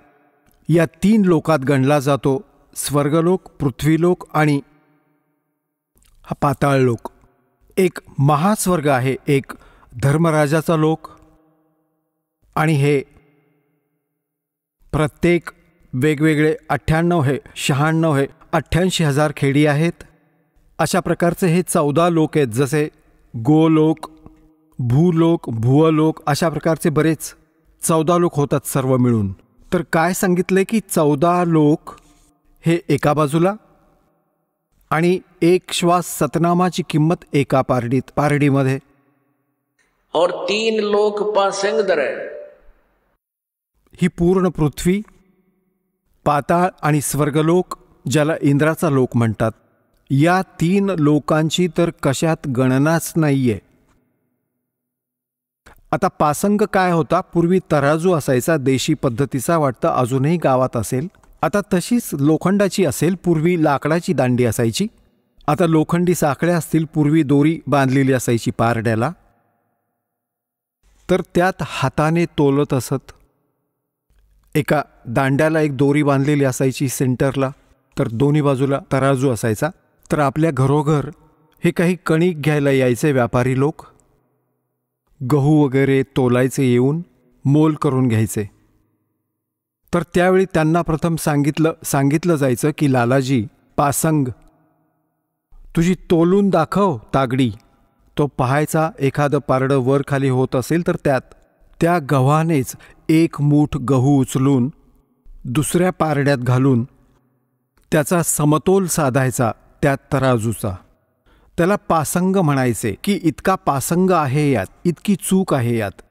या 3 लोकात गणला जातो स्वर्गलोक, पृथ्वीलोक आणि हा पाताळ लोक. एक महास्वर्ग आहे, एक धर्मराजाचा लोक, आणि हे प्रत्येक वेगवेगळे 98 हे 96 हे 88,000 खेडी आहेत. अशा प्रकारचे हे 14 लोक आहेत. जसे गोलोक, भूलोक, भुवलोक, अशा प्रकारचे बरेच 14 लोक होतात सर्व मिळून. तर काय सांगितले की 14 लोक हे एका बाजूला, आणि एक श्वास सतनामाची किंमत एका पारडीमध्ये, और 3 लोक पासंगदर आहे. ही पूर्ण पृथ्वी, पाताळ आणि स्वर्गलोक, ज्याला इंद्राचा लोक म्हणतात, या 3 लोकांची तर कशात गणनाच नाहीये. आता पासंग काय होता? पूर्वी तराजू असायचा, देशी पद्धतीचा, वाटतं अजूनही गावात असेल. आता तशीच लोखंडाची असेल, पूर्वी लाकडाची दांडी असायची. आता लोखंडी साखळ्या असतील, पूर्वी दोरी बांधलेली असायची पारड्याला. तर त्यात हाताने तोलत असत. एका दांड्याला एक दोरी बांधलेली असायची सेंटरला, तर दोन्ही बाजूला तराजू असायचा. तर आपल्या घरोघर हे काही कणिक घ्यायला यायचे व्यापारी लोक, गहू वगैरे तोलायचे, येऊन मोल करून घ्यायचे. तर त्यावेळी त्यांना प्रथम सांगितलं जायचं की लालाजी, पासंग तुझी तोलून दाखव तागडी. तो पाहायचा, एखादं पारडं वर खाली होत असेल तर त्या गव्हानेच 1 मूठ गहू उचलून दुसऱ्या पारड्यात घालून त्याचा समतोल साधायचा त्या तराजूचा. त्याला पासंग म्हणायचे की इतका पासंग आहे यात, इतकी चूक आहे यात.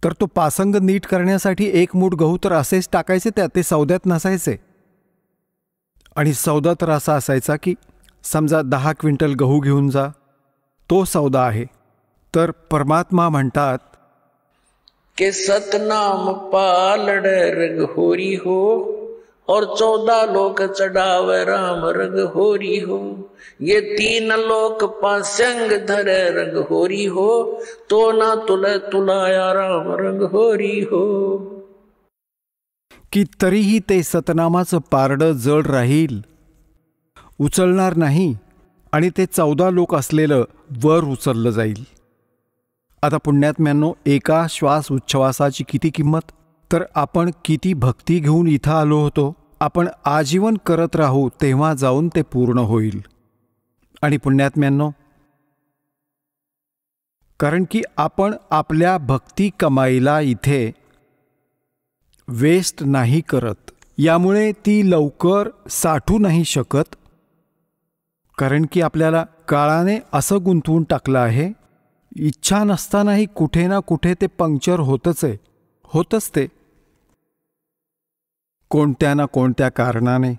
तर तो पासंग नीट करण्यासाठी 1 मूठ गहू तर असेच टाकायचे त्यात, ते सौद्यात नसायचे. आणि सौदा तर असा असायचा की समजा 10 क्विंटल गहू घेऊन जा, तो सौदा आहे. तर परमात्मा म्हणतात के सतनाम पालड़ रग होरी हो, और 14 लोक चढ़ावे राम रग होरी हो. ये 3 लोक पासंग धरे रग होरी हो, तो ना तुलाया राम रग होरी हो. की तरीही ते सतनामाचं पारडं जड राहील, उचलणार नाही, आणि ते 14 लोक असलेलं वर उचललं जाईल. आता पुण्यात्म्यांनो, एका श्वास उच्छ्वासाची किती किंमत? तर आपण किती भक्ती घेऊन इथं आलो होतो. आपण आजीवन करत राहू, तेव्हा जाऊन ते पूर्ण होईल. आणि पुण्यात्म्यांनो, कारण की आपण आपल्या भक्ती कमाईला इथे वेस्ट नाही करत, यामुळे ती लवकर साठू नाही शकत. कारण की आपल्याला काळाने असं गुंतवून टाकलं आहे, इच्छा नसतानाही कुठे ना कुठे ते पंक्चर होतच आहे, होतच ते कोणत्या ना कोणत्या कारणाने.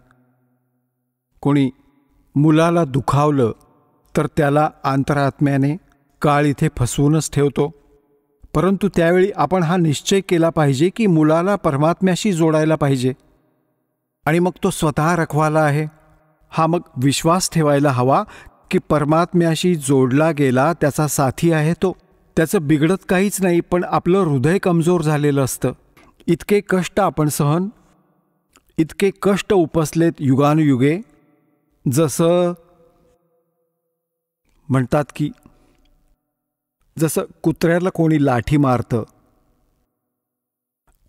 कोणी मुलाला दुखावलं तर त्याला अंतरात्म्याने काळ इथे फसवूनच ठेवतो. परंतु त्यावेळी आपण हा निश्चय केला पाहिजे की मुलाला परमात्म्याशी जोडायला पाहिजे, आणि मग तो स्वतः रखवाला आहे. हा मग विश्वास ठेवायला हवा की परमात्म्याशी जोडला गेला, त्याचा साथी आहे तो. त्याचं बिघडत काहीच नाही, पण आपलं हृदय कमजोर झालेलं असतं. इतके कष्ट आपण इतके कष्ट उपसलेत युगानुयुगे. जसं म्हणतात की जसं कुत्र्याला कोणी लाठी मारतं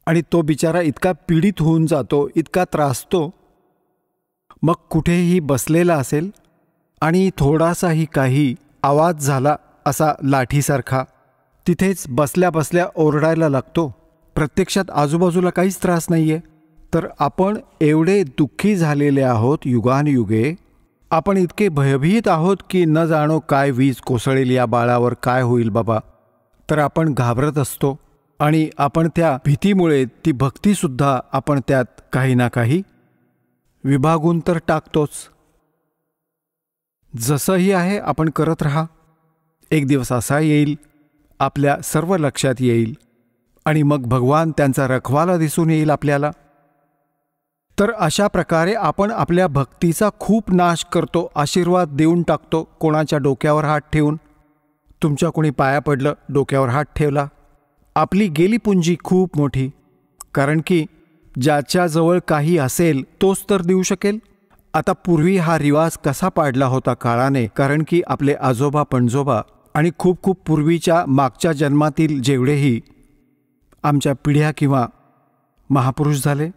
आणि तो बिचारा इतका पीडित होऊन जातो, इतका त्रासतो. मग कुठेही बसलेला असेल आणि थोडासाही काही आवाज झाला असा लाठीसारखा, तिथेच बसल्या बसल्या ओरडायला लागतो. प्रत्यक्षात आजूबाजूला काहीच त्रास नाही आहे. तर आपण एवढे दुःखी झालेले आहोत युगानुयुगे. आपण इतके भयभीत आहोत की न जाणो काय वीज कोसळेल या बाळावर, काय होईल बाबा. तर आपण घाबरत असतो आणि आपण त्या भीतीमुळे ती भक्तीसुद्धा आपण त्यात काही ना काही विभागून तर टाकतोच. जसंही आहे आपण करत राहा. एक दिवस असा येईल, आपल्या सर्व लक्षात येईल आणि मग भगवान त्यांचा रखवाला दिसून येईल आपल्याला. तर अशा प्रकारे आपण आपल्या भक्तीचा खूप नाश करतो, आशीर्वाद देऊन टाकतो. कोणाच्या डोक्यावर हात ठेवून, तुमच्या कोणी पाया पडलं, डोक्यावर हात ठेवला, आपली गेली पुंजी खूप मोठी. कारण की ज्याच्याजवळ काही असेल तोच तर देऊ शकेल. आता पूर्वी हा रिवाज कसा पाडला होता काळाने, कारण की आपले आजोबा पणजोबा आणि खूप खूप पूर्वीच्या मागच्या जन्मातील जेवढेही आमच्या पिढ्या किंवा महापुरुष झाले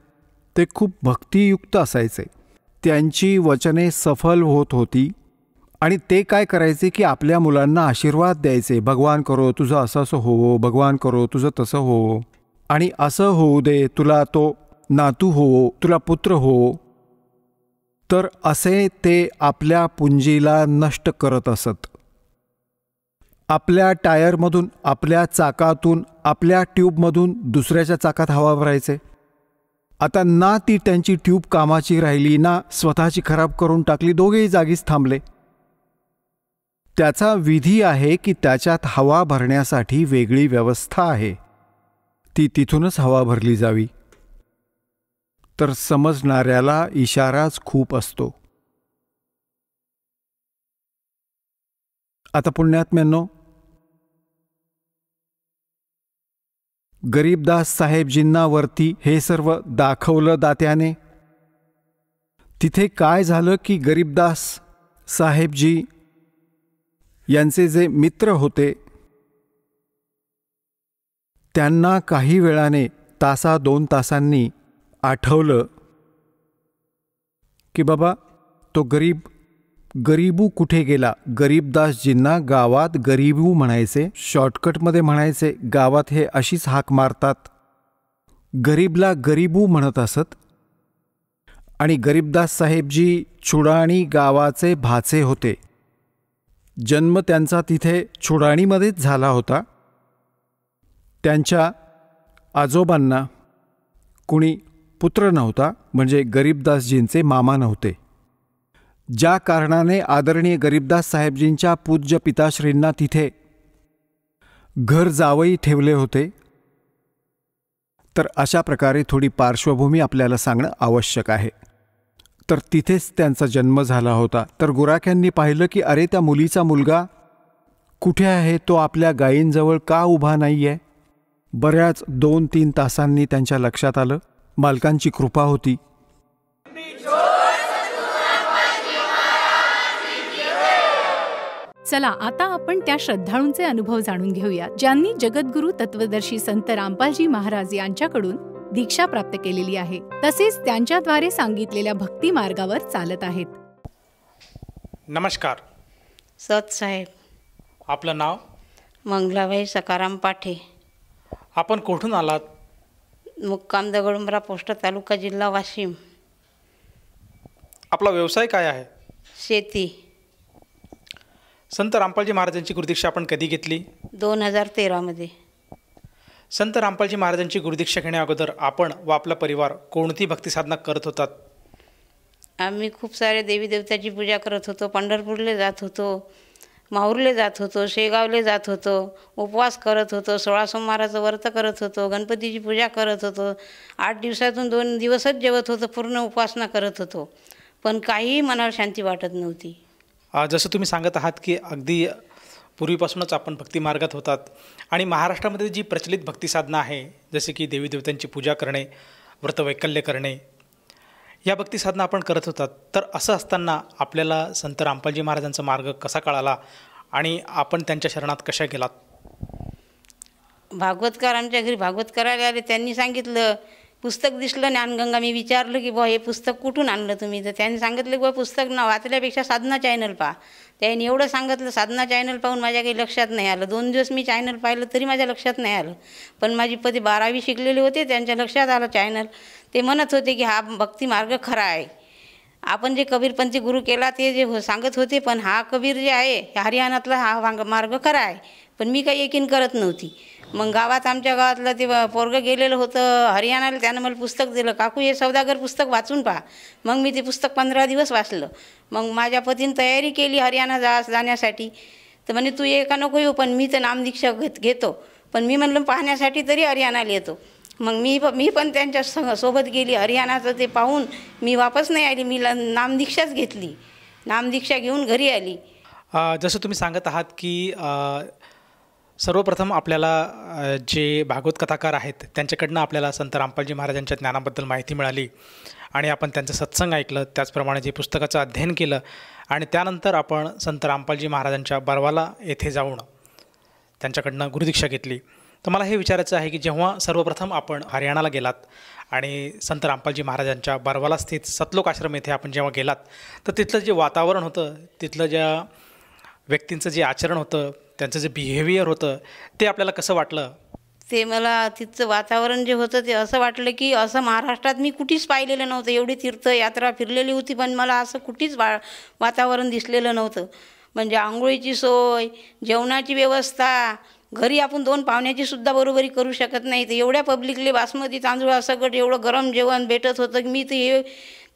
ते खूप भक्तियुक्त असायचे. त्यांची वचने सफल होत होती आणि ते काय करायचे की आपल्या मुलांना आशीर्वाद द्यायचे. भगवान करो तुझं असं असं होवो, भगवान करो तुझं तसं होवो, आणि असं होऊ दे, तुला तो नातू होवो, तुला पुत्र होवो. तर असे ते आपल्या पुंजीला नष्ट करत असत. आपल्या टायरमधून, आपल्या चाकातून, आपल्या ट्यूबमधून दुसऱ्याच्या चाकात हवा भरायचे. आता ना ती त्यांची ट्यूब कामाची राहिली, ना स्वतःची खराब करून टाकली, दोघेही जागीच थांबले. त्याचा विधी आहे की त्याच्यात हवा भरण्यासाठी वेगळी व्यवस्था आहे, ती तिथूनच हवा भरली जावी. तर समजणाऱ्याला इशाराच खूप असतो. आता पुण्यात्म्यांनो, गरीबदास साहेबजींना वरती हे सर्व दाखवलं दात्याने. तिथे काय झालं की गरीबदास साहेबजी यांचे जे मित्र होते त्यांना काही वेळाने, तासा 2 तासांनी आठवलं की बाबा तो गरीबू कुठे गेला. गरीबदासजींना गावात गरीबू म्हणायचे, शॉर्टकटमध्ये म्हणायचे. गावात हे अशीच हाक मारतात, गरीबला गरीबू म्हणत असत. आणि गरीबदास साहेबजी छुडाणी गावाचे भाचे होते. जन्म त्यांचा तिथे छुडाणीमध्येच झाला होता. त्यांच्या आजोबांना कुणी पुत्र नव्हता, म्हणजे गरीबदासजींचे मामा नव्हते. ज्या कारणाने आदरणीय गरीबदास साहेबजींच्या पूज्य पिताश्रींना तिथे घर जावई ठेवले होते. तर अशा प्रकारे थोडी पार्श्वभूमी आपल्याला सांगणं आवश्यक आहे. तर तिथेच त्यांचा जन्म झाला होता. तर गुराख्यांनी पाहिलं की अरे त्या मुलीचा मुलगा कुठे आहे, तो आपल्या गायींजवळ का उभा नाही आहे. बऱ्याच 2-3 तासांनी त्यांच्या लक्षात आलं. मालकांची कृपा होती. चला आता आपण त्या श्रद्धाळूंचे अनुभव जाणून घेऊया ज्यांनी जगद्गुरु तत्वदर्शी संत रामपालजी महाराज यांच्याकडून दीक्षा प्राप्त केलेली आहे, तसेच त्यांच्याद्वारे सांगितलेल्या भक्ती मार्गावर चालत आहेत. नमस्कार. सत साहेब. आपलं नाव? मंगलाबाई सकाराम पाठे. आपण कुठून आलात? मुक्काम दगडुंबरा पोस्ट, तालुका जिल्हा वाशिम. आपला व्यवसाय काय आहे? शेती. संत रामपालजी महाराजांची गुरुदीक्षा आपण कधी घेतली? 2013 संत रामपालजी महाराजांची गुरुदीक्षा घेण्या अगोदर आपण व आपला परिवार कोणती भक्ती साधना करत होतात? आम्ही खूप सारे देवी देवताची पूजा करत होतो. पंढरपूरला जात होतो, माहूरला जात होतो, शेगावला जात होतो, उपवास करत होतो, 16 सोमवाराचं व्रत करत होतो, गणपतीची पूजा करत होतो. 8 दिवसातून 2 दिवसच जेवत होतो, पूर्ण उपासना करत होतो. पण काहीही मनाला शांती वाटत नव्हती. जसं तुम्ही सांगत आहात की अगदी पूर्वीपासूनच आपण भक्तिमार्गात होतात आणि महाराष्ट्रामध्ये जी प्रचलित भक्तिसाधना आहे, जसे की देवी देवतांची पूजा करणे, व्रतवैकल्य करणे, या भक्तिसाधना आपण करत होतात. तर असं असताना आपल्याला संत रामपालजी महाराजांचा मार्ग कसा कळाला आणि आपण त्यांच्या शरणात कशा गेलात? भागवतकार आमच्या घरी भागवत करायला आले. त्यांनी सांगितलं, पुस्तक दिसलं ज्ञानगंगा. मी विचारलं की बुवा हे पुस्तक कुठून आणलं तुम्ही? तर त्यांनी सांगितलं की बुवा पुस्तक ना वाचल्यापेक्षा साधना चॅनल पहा. त्यांनी एवढं सांगितलं. साधना चॅनल पाहून माझ्या काही लक्षात नाही आलं. 2 दिवस मी चॅनल पाहिलं तरी माझ्या लक्षात नाही आलं. पण माझी पती 12वी शिकलेले होते, त्यांच्या लक्षात आलं चॅनल. ते म्हणत होते की हा भक्ती मार्ग खरा आहे. आपण जे कबीरपंथी गुरु केला ते जे सांगत होते, पण हा कबीर जे आहे हरियाणातला हा मार्ग खरा आहे. पण मी काही यकीन करत नव्हती. मग गावात आमच्या गावातलं ते पोरगं गेलेलं होतं हरियाणाला, त्यानं मला पुस्तक दिलं, काकू हे सौदागर पुस्तक वाचून पहा. मग मी ते पुस्तक 15 दिवस वाचलं. मग माझ्या पतीने तयारी केली हरियाणा जाण्यासाठी. तर म्हणे तू ये का नको येऊ, पण मी तर नामदीक्षा घेतो. पण मी म्हणलं पाहण्यासाठी तरी हरियाणाला येतो. मग मी पण त्यांच्या सोबत गेली. हरियाणाचं ते पाहून मी वापस नाही आली. मी नामदीक्षाच घेतली. नामदीक्षा घेऊन घरी आली. जसं तुम्ही सांगत आहात की सर्वप्रथम आपल्याला जे भागवत कथाकार आहेत त्यांच्याकडनं आपल्याला संत रामपालजी महाराजांच्या ज्ञानाबद्दल माहिती मिळाली आणि आपण त्यांचं सत्संग ऐकलं, त्याचप्रमाणे जे पुस्तकाचं अध्ययन केलं आणि त्यानंतर आपण संत रामपालजी महाराजांच्या बरवाला येथे जाऊन त्यांच्याकडनं गुरुदीक्षा घेतली. तर मला हे विचारायचं आहे की जेव्हा सर्वप्रथम आपण हरियाणाला गेलात आणि संत रामपालजी महाराजांच्या बरवाला स्थित सतलोक आश्रम येथे आपण जेव्हा गेलात, तर तिथलं जे वातावरण होतं, तिथलं ज्या व्यक्तींचं जे आचरण होतं, त्यांचं जे बिहेवियर होतं, ते आपल्याला कसं वाटलं? ते मला तिथचं वातावरण जे होतं ते असं वाटलं की असं महाराष्ट्रात मी कुठेच पाहिलेलं नव्हतं. एवढी तीर्थयात्रा फिरलेली होती, पण मला असं कुठेच वातावरण दिसलेलं नव्हतं. म्हणजे आंघोळीची सोय, जेवणाची व्यवस्था, घरी आपण 2 पाहुण्याची सुद्धा बरोबरी करू शकत नाही. तर एवढ्या पब्लिकले बासमती तांदूळ सगळं एवढं गरम जेवण भेटत होतं की मी तर हे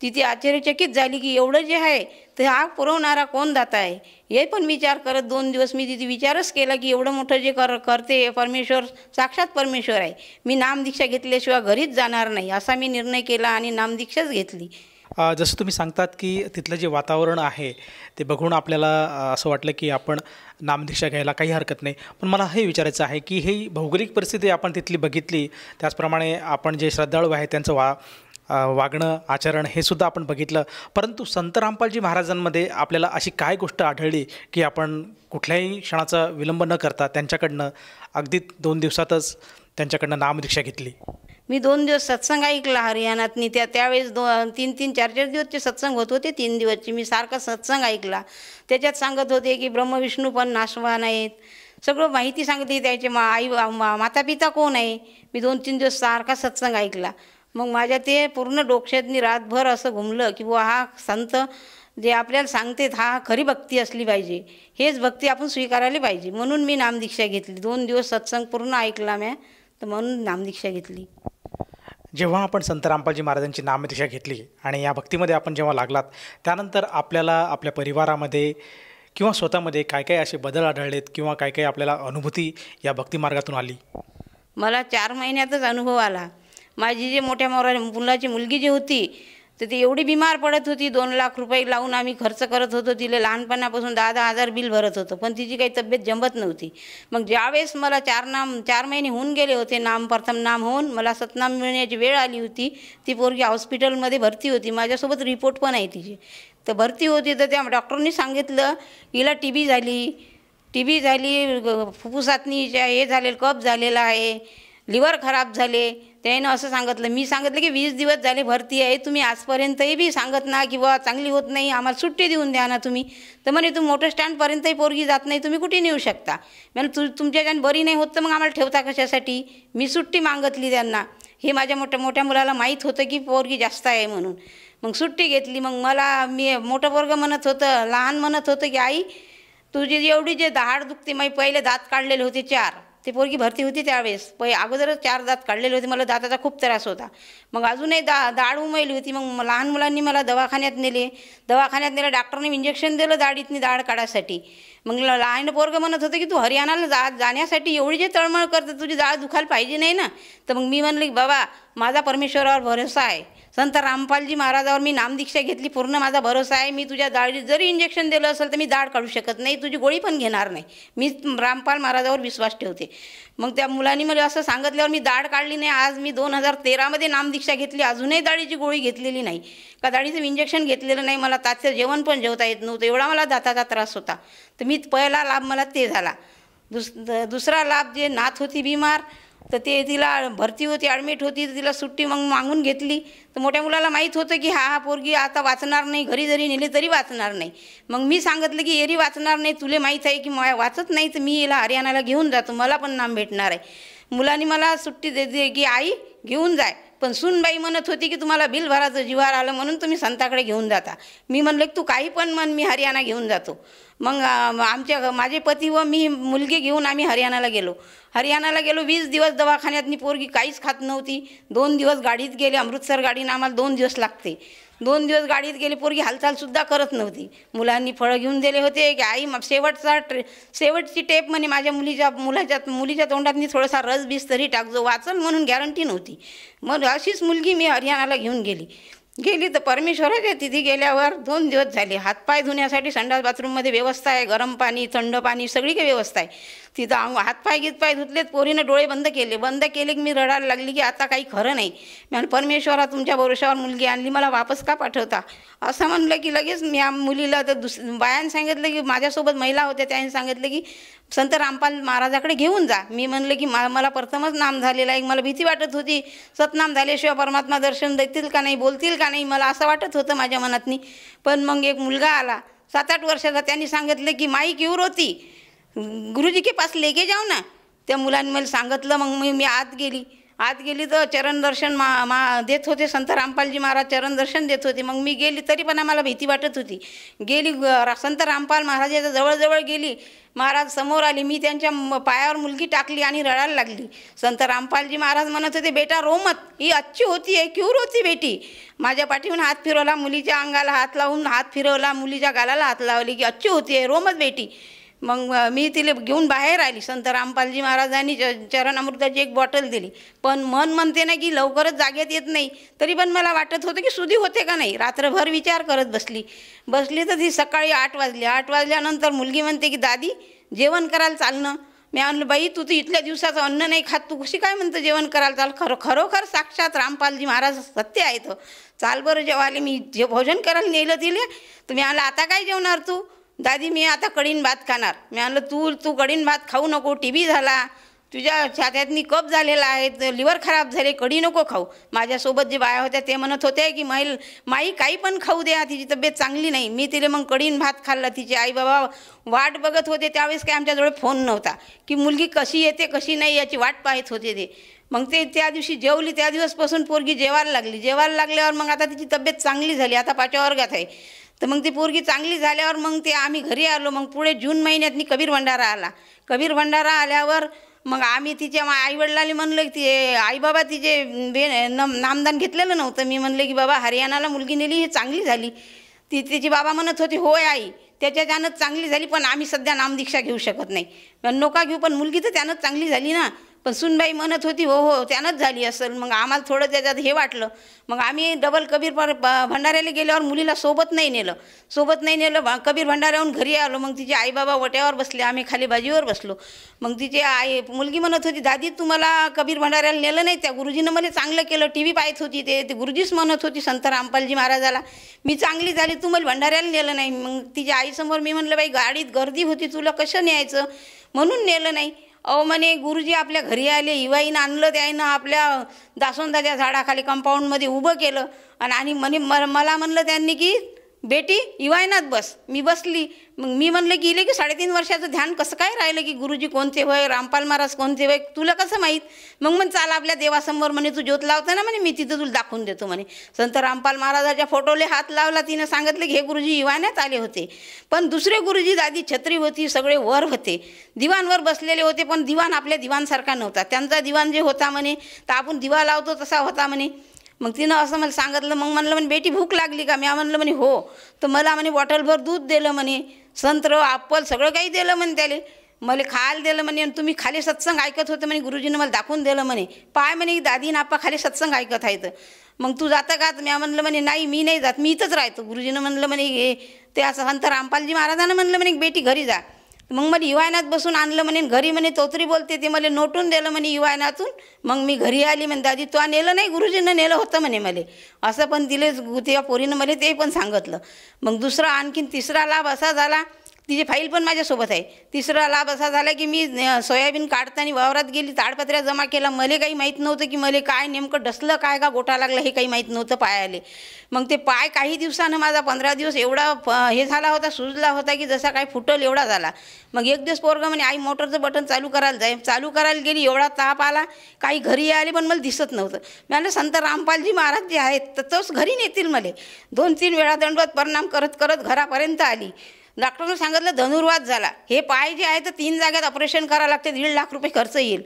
तिथे आश्चर्यचकित झाली की एवढं जे आहे तर हा पुरवणारा कोण दाता आहे, हे पण विचार करत 2 दिवस मी तिथे विचारच केला की एवढं मोठं जे करते परमेश्वर साक्षात परमेश्वर आहे. मी नामदीक्षा घेतल्याशिवाय घरीच जाणार नाही असा मी निर्णय केला आणि नामदीक्षाच घेतली. जसं तुम्ही सांगतात की तिथलं जे वातावरण आहे ते बघून आपल्याला असं वाटलं की आपण नामदीक्षा घ्यायला काही हरकत नाही. पण मला हे विचारायचं आहे की ही भौगोलिक परिस्थिती आपण तिथली बघितली, त्याचप्रमाणे आपण जे श्रद्धाळू आहे त्यांचं वागणं आचरण हे सुद्धा आपण बघितलं. परंतु संत रामपालजी महाराजांमध्ये आपल्याला अशी काय गोष्ट आढळली की आपण कुठल्याही क्षणाचा विलंब न करता त्यांच्याकडनं अगदी 2 दिवसातच त्यांच्याकडनं नामदीक्षा घेतली? मी 2 दिवस सत्संग ऐकला हरियाणातनी. त्यावेळेस 3-3, 4-4 दिवसचे सत्संग होत होते. 3 दिवसचे मी सारखा सत्संग ऐकला. त्याच्यात सांगत होते की ब्रह्मविष्णू पण नाशवान आहेत, सगळं माहिती सांगते. त्याचे माता पिता कोण आहे. मी 2-3 दिवस सारखा सत्संग ऐकला. मग माझ्या ते पूर्ण डोक्यातनी रातभर असं घुमलं की बुवा हा संत जे आपल्याला सांगते हा खरी भक्ती असली पाहिजे, हेच भक्ती आपण स्वीकारायला पाहिजे. म्हणून मी नामदीक्षा घेतली. 2 दिवस सत्संग पूर्ण ऐकला मी, तर म्हणून नामदीक्षा घेतली. जेव्हा आपण संत रामपालजी महाराजांची नामदीक्षा घेतली आणि या भक्तीमध्ये आपण जेव्हा लागलात, त्यानंतर आपल्याला आपल्या परिवारामध्ये किंवा स्वतःमध्ये काय काय असे बदल आढळलेत किंवा काय काय आपल्याला अनुभूती या भक्तिमार्गातून आली? मला 4 महिन्यातच अनुभव आला. माझी जे मोठ्या मुलाची मुलगी जी होती तर ती एवढी बिमार पडत होती. 2 लाख रुपये लावून आम्ही खर्च करत होतो. तिला लहानपणापासून 10-10 हजार बिल भरत होतो, पण तिची काही तब्येत जमत नव्हती. मग ज्यावेळेस मला 4 महिने होऊन गेले होते, प्रथम नाम होऊन मला सतनाम मिळण्याची वेळ आली होती, ती पोरगी हॉस्पिटलमध्ये भरती होती. माझ्यासोबत रिपोर्ट पण आहे तिची. तर भरती होती तर त्या डॉक्टरनी सांगितलं हिला TB झाली, फुफ्फुसातनी हे झालेलं, कफ झालेला आहे, लिव्हर खराब झाले. त्यानं असं सांगितलं. मी सांगितलं की 20 दिवस झाले भरती आहे, तुम्ही आजपर्यंतही बी सांगत ना की बुवा चांगली होत नाही, आम्हाला सुट्टी देऊन द्या ना तुम्ही. तर म्हणे तू मोठं स्टँडपर्यंतही पोरगी जात नाही, तुम्ही कुठे नेऊ शकता. म्हणजे तुमच्याच्यानं बरी नाही होत तर मग आम्हाला ठेवता कशासाठी. मी सुट्टी मागितली त्यांना. हे माझ्या मोठ्या मुलाला माहीत होतं की पोरगी जास्त आहे म्हणून. मग सुट्टी घेतली. मग मला मोठं पोरगं म्हणत लहान म्हणत होतं की आई तुझी एवढी जे दहाड दुखते, मी पहिले दात काढलेले होते 4, ते पोरगी भरती होती त्यावेळेस अगोदरच 4 दात काढलेले होते. मला दाताचा खूप त्रास होता. मग अजूनही दाढ उमयली होती. मग लहान मुलांनी मला दवाखान्यात नेले. दवाखान्यात नेलं, डॉक्टरने इंजेक्शन दिलं दाढीतनी दाढ काढायसाठी. मग लहान पोरगं म्हणत होतं की तू हरियाणाला जाण्यासाठी एवढी जे तळमळ करते, तुझी दाढ दुखायला पाहिजे नाही ना. तर मग मी म्हणलं की बाबा माझा परमेश्वरावर भरोसा आहे, संत रामपालजी महाराजावर मी नामदीक्षा घेतली, पूर्ण माझा भरोसा आहे. मी तुझ्या दाढीत जरी इंजेक्शन दिलं असेल तर मी दाढ काढू शकत नाही, तुझी गोळी पण घेणार नाही. मी रामपाल महाराजावर विश्वास ठेवते. मग त्या मुलांनी मला असं सांगितल्यावर मी दाढ काढली नाही. आज मी 2013मध्ये नामदीक्षा घेतली, अजूनही दाढीची गोळी घेतलेली नाही, का दाढीचं इंजेक्शन घेतलेलं नाही. मला तात्या जेवण पण जेवता येत नव्हतं, एवढा मला दाताचा त्रास होता. तर मी पहिला लाभ मला ते झाला. दुसरा लाभ जे नाथ होती बिमार, तर ते तिला भरती होती, ॲडमिट होती, तर तिला सुट्टी मग मागून घेतली. तर मोठ्या मुलाला माहीत होतं की हा पोरगी आता वाचणार नाही, घरी जरी नेली तरी वाचणार नाही. मग मी सांगितलं की एरी वाचणार नाही, तुले माहीत आहे की वाचत नाही, तर मी हिला हरियाणाला घेऊन जातो, मला पण नाम भेटणार आहे. मुलांनी मला सुट्टी देते की आई घेऊन जाय. पण सूनबाई म्हणत होती की तुम्हाला बिल भरायचं जीवार आलं म्हणून तुम्ही संताकडे घेऊन जाता. मी म्हणलं की तू काही पण म्हण, मी हरियाणा घेऊन जातो. मग माझे पती व मी मुलगी घेऊन आम्ही हरियाणाला गेलो. 20 दिवस दवाखान्यातनी पोरगी काहीच खात नव्हती. 2 दिवस गाडीत गेले, अमृतसर गाडीनं आम्हाला 2 दिवस लागते. 2 दिवस गाडीत गेले, पोरगी हालचालसुद्धा करत नव्हती. मुलांनी फळं घेऊन दिले होते की आई शेवटची टेप म्हणे माझ्या मुलीच्या तोंडातनी थोडासा रस बीस तरी टाकजो, वाचल म्हणून गॅरंटी नव्हती. मग अशीच मुलगी मी हरियाणाला घेऊन गेली. तर परमेश्वराच्या तिथे गेल्यावर 2 दिवस झाले. हातपाय धुण्यासाठी संडास बाथरूममध्ये व्यवस्था आहे, गरम पाणी थंड पाणी सगळी काही व्यवस्था आहे. तिथं हातपाय गीतपाय धुतलेत, पोरीनं डोळे बंद केले की मी रडायला लागली की आता काही खरं नाही. मी परमेश्वरा तुमच्या भरोशावर मुलगी आणली, मला वापस का पाठवता असं म्हणलं की लगेच मी मुलीला तर बायांनी सांगितलं की माझ्यासोबत महिला होत्या, त्यांनी सांगितलं की संत रामपाल महाराजाकडे घेऊन जा. मी म्हणलं की मला प्रथमच नाम झालेलं आहे, मला भीती वाटत होती सतनाम झाल्याशिवाय परमात्मा दर्शन देतील का नाही, बोलतील का नाही, मला असं वाटत होतं माझ्या मनातनी. पण मग एक मुलगा आला 7-8 वर्षाचा, त्यांनी सांगितलं की माई क्यों रोती, गुरुजी के पास लेके जाऊ ना. त्या मुलांनी मला सांगितलं. मग मी आत गेली तर चरण दर्शन देत होते, संत रामपालजी महाराज चरण दर्शन देत होते. मग मी गेली तरी पण आम्हाला भीती वाटत होती. संत रामपाल महाराजाच्या जवळ गेली, महाराज समोर आले, मी त्यांच्या पायावर मुलगी टाकली आणि रडायला लागली. संत रामपालजी महाराज म्हणत होते बेटा रो मत, ही अच्छी होती आहे, क्यों रोती बेटी. माझ्या पाठीहून हात फिरवला, मुलीच्या अंगाला हात लावून हात फिरवला, मुलीच्या गालाला हात लावली की अच्छी होती आहे, रो मत बेटी. मग मी तिला घेऊन बाहेर आली. संत रामपालजी महाराजांनी चरण अमृताची एक बॉटल दिली. पण मन म्हणते ना की लवकरच जाग्यात येत नाही, तरी पण मला वाटत होतं की सुधी होते का नाही. रात्रभर विचार करत बसली तर ती सकाळी 8 वाजले. 8 वाजल्यानंतर मुलगी म्हणते की दादी जेवण करायला चालणं. मी म्हणलं बाई तू तर इथल्या दिवसाचं अन्न नाही खात, तू कशी काय म्हणतं जेवण करायला चाल. खरोखर साक्षात रामपालजी महाराज सत्य आहेत, चाल बरं जेवाले. मी भोजन करायला नेलं तिला. तर मी म्हणलं आता काय जेवणार तू. दादी मी आता कढीन भात खाणार. मी म्हणलं तू कढीन भात खाऊ नको, TB झाला, तुझ्या छात्यातनी कफ झालेला आहे, लिव्हर खराब झाले, कढी नको खाऊ. माझ्यासोबत जे बाया होत्या ते म्हणत होते की माई काही पण खाऊ द्या, तिची तब्येत चांगली नाही. मी तिला मग कढीन भात खाल्ला. तिचे आई बाबा वाट बघत होते. त्यावेळेस काय आमच्याजवळ फोन नव्हता की मुलगी कशी येते कशी नाही याची वाट पाहत होते ते. मग ते त्या दिवशी जेवली, त्या दिवसपासून पोरगी जेवायला लागल्यावर मग आता तिची तब्येत चांगली झाली, आता 5व्या वर्गात आहे. तर मग ती पोरगी चांगली झाल्यावर मग ते आम्ही घरी आलो. मग पुढे जून महिन्यातनी कबीर भंडारा आला. कबीर भंडारा आल्यावर मग आम्ही तिच्या आईवडिलांनी म्हणलं की ते आईबाबा तिचे नामदान घेतलेलं नव्हतं. मी म्हणले की बाबा हरियाणाला मुलगी नेली, ही चांगली झाली. तिचे बाबा म्हणत होते होय आई त्याच्यानंच चांगली झाली, पण आम्ही सध्या नामदीक्षा घेऊ शकत नाही. नका घेऊ, पण मुलगी तर त्यानंच चांगली झाली ना. पण सुनबाई म्हणत होती हो त्यानंच झाली असेल. मग आम्हाला थोडं त्याच्यात हे वाटलं. मग आम्ही डबल कबीर भंडाऱ्याला गेल्यावर मुलीला सोबत नाही नेलं. कबीर भंडाऱ्याहून घरी आलो. मग तिचे आईबाबा वट्यावर बसले, आम्ही खाली बाजीवर बसलो. मग तिची मुलगी म्हणत होती दादी तुम्हाला कबीर भंडाऱ्याला नेलं नाही, त्या गुरुजीनं मला चांगलं केलं, TV पाहत होती ते गुरुजीच म्हणत होती संत रामपालजी महाराजाला मी चांगली झाली, तू मला भंडाऱ्याला नेलं नाही. मग तिच्या आईसमोर मी म्हणलं बाई गाडीत गर्दी होती, तुला कसं न्यायचं म्हणून नेलं नाही. म्हणे गुरुजी आपल्या घरी आले, इवाईनं आणलं, त्यानं आपल्या दासोंदाच्या झाडाखाली कंपाऊंडमध्ये उभं केलं आणि म्हणे मला म्हणलं त्यांनी की बेटी इवायनात बस. मी बसली. मग मी म्हणलं की इले की 3.5 वर्षाचं ध्यान कसं काय राहिलं की गुरुजी कोणते होय, रामपाल महाराज कोणते होय, तुला कसं माहीत. मग चाल आपल्या देवासमोर म्हणे, तू ज्योत लावता ना म्हणे, मी तिथं तुला दाखवून देतो म्हणे. संत रामपाल महाराजाच्या फोटोले हात लावला. तिनं सांगितलं की हे गुरुजी इवायनात आले होते. पण दुसरे गुरुजी दादी छत्री होती, सगळे वर होते, दिवाणवर बसलेले होते. पण दिवाण आपल्या दिवाणसारखा नव्हता. त्यांचा दिवाण जे होता म्हणे तर आपण दिवा लावतो तसा होता म्हणे. मग तिनं असं मला सांगितलं. मग म्हणलं म्हणे बेटी भूक लागली का. मी म्हणलं म्हणे हो. तर मला म्हणे बॉटलभर दूध दिलं म्हणे, संत्र ॲपल सगळं काही दिलं म्हणे. त्याले मला खायला दिलं म्हणे. आणि तुम्ही खाली सत्संग ऐकत होतं म्हणे, गुरुजीनं मला दाखवून दिलं म्हणे. पाय म्हणे दादी ना आप्पा खाली सत्संग ऐकत आहेत. मग तू जातं का. मी म्हणलं म्हणे नाही मी नाही जात, मी इथंच राहतो. गुरुजीनं म्हणलं म्हणे हे ते असं संत रामपालजी महाराजांना म्हणलं म्हणे बेटी घरी जा. मग मला युवायनात बसून आणलं म्हणे. घरी म्हणे तोतरी बोलते ते मला नोटून दिलं म्हणे युवायनातून. मग मी घरी आली म्हणे दादी तो नेलं नाही, गुरुजीनं नेलं होतं म्हणे मला. असं पण तिले त्या पोरीनं मला ते पण सांगितलं. मग दुसरा आणखीन तिसरा लाभ असा झाला, तिची फाईल पण माझ्यासोबत आहे. तिसरा लाभ असा झाला की मी सोयाबीन काढताना वावरात गेली, ताडपत्र्या जमा केला. मला काही माहीत नव्हतं की मला काय नेमकं डसलं काय का गोटा लागला हे काही माहीत नव्हतं पायाले. मग ते पाय काही दिवसानं माझा 15 दिवस एवढा हे झाला होता, सुजला होता की जसा काय फुटल एवढा झाला. मग एक दिवस पोरगा म्हणे आई मोटरचं बटन चालू करायला जाय. चालू करायला गेली, एवढा ताप आला, काही घरी आले पण मला दिसत नव्हतं. मी म्हणलं संत रामपालजी महाराज जे आहेत तर तोच घरी नेतील मला. 2-3 वेळा दंडवत प्रणाम करत करत घरापर्यंत आली. डॉक्टरनं सांगितलं धनुर्वात झाला. हे पाय जे आहे तर 3 जागेत ऑपरेशन करावं लागते, 1.5 लाख रुपये खर्च येईल.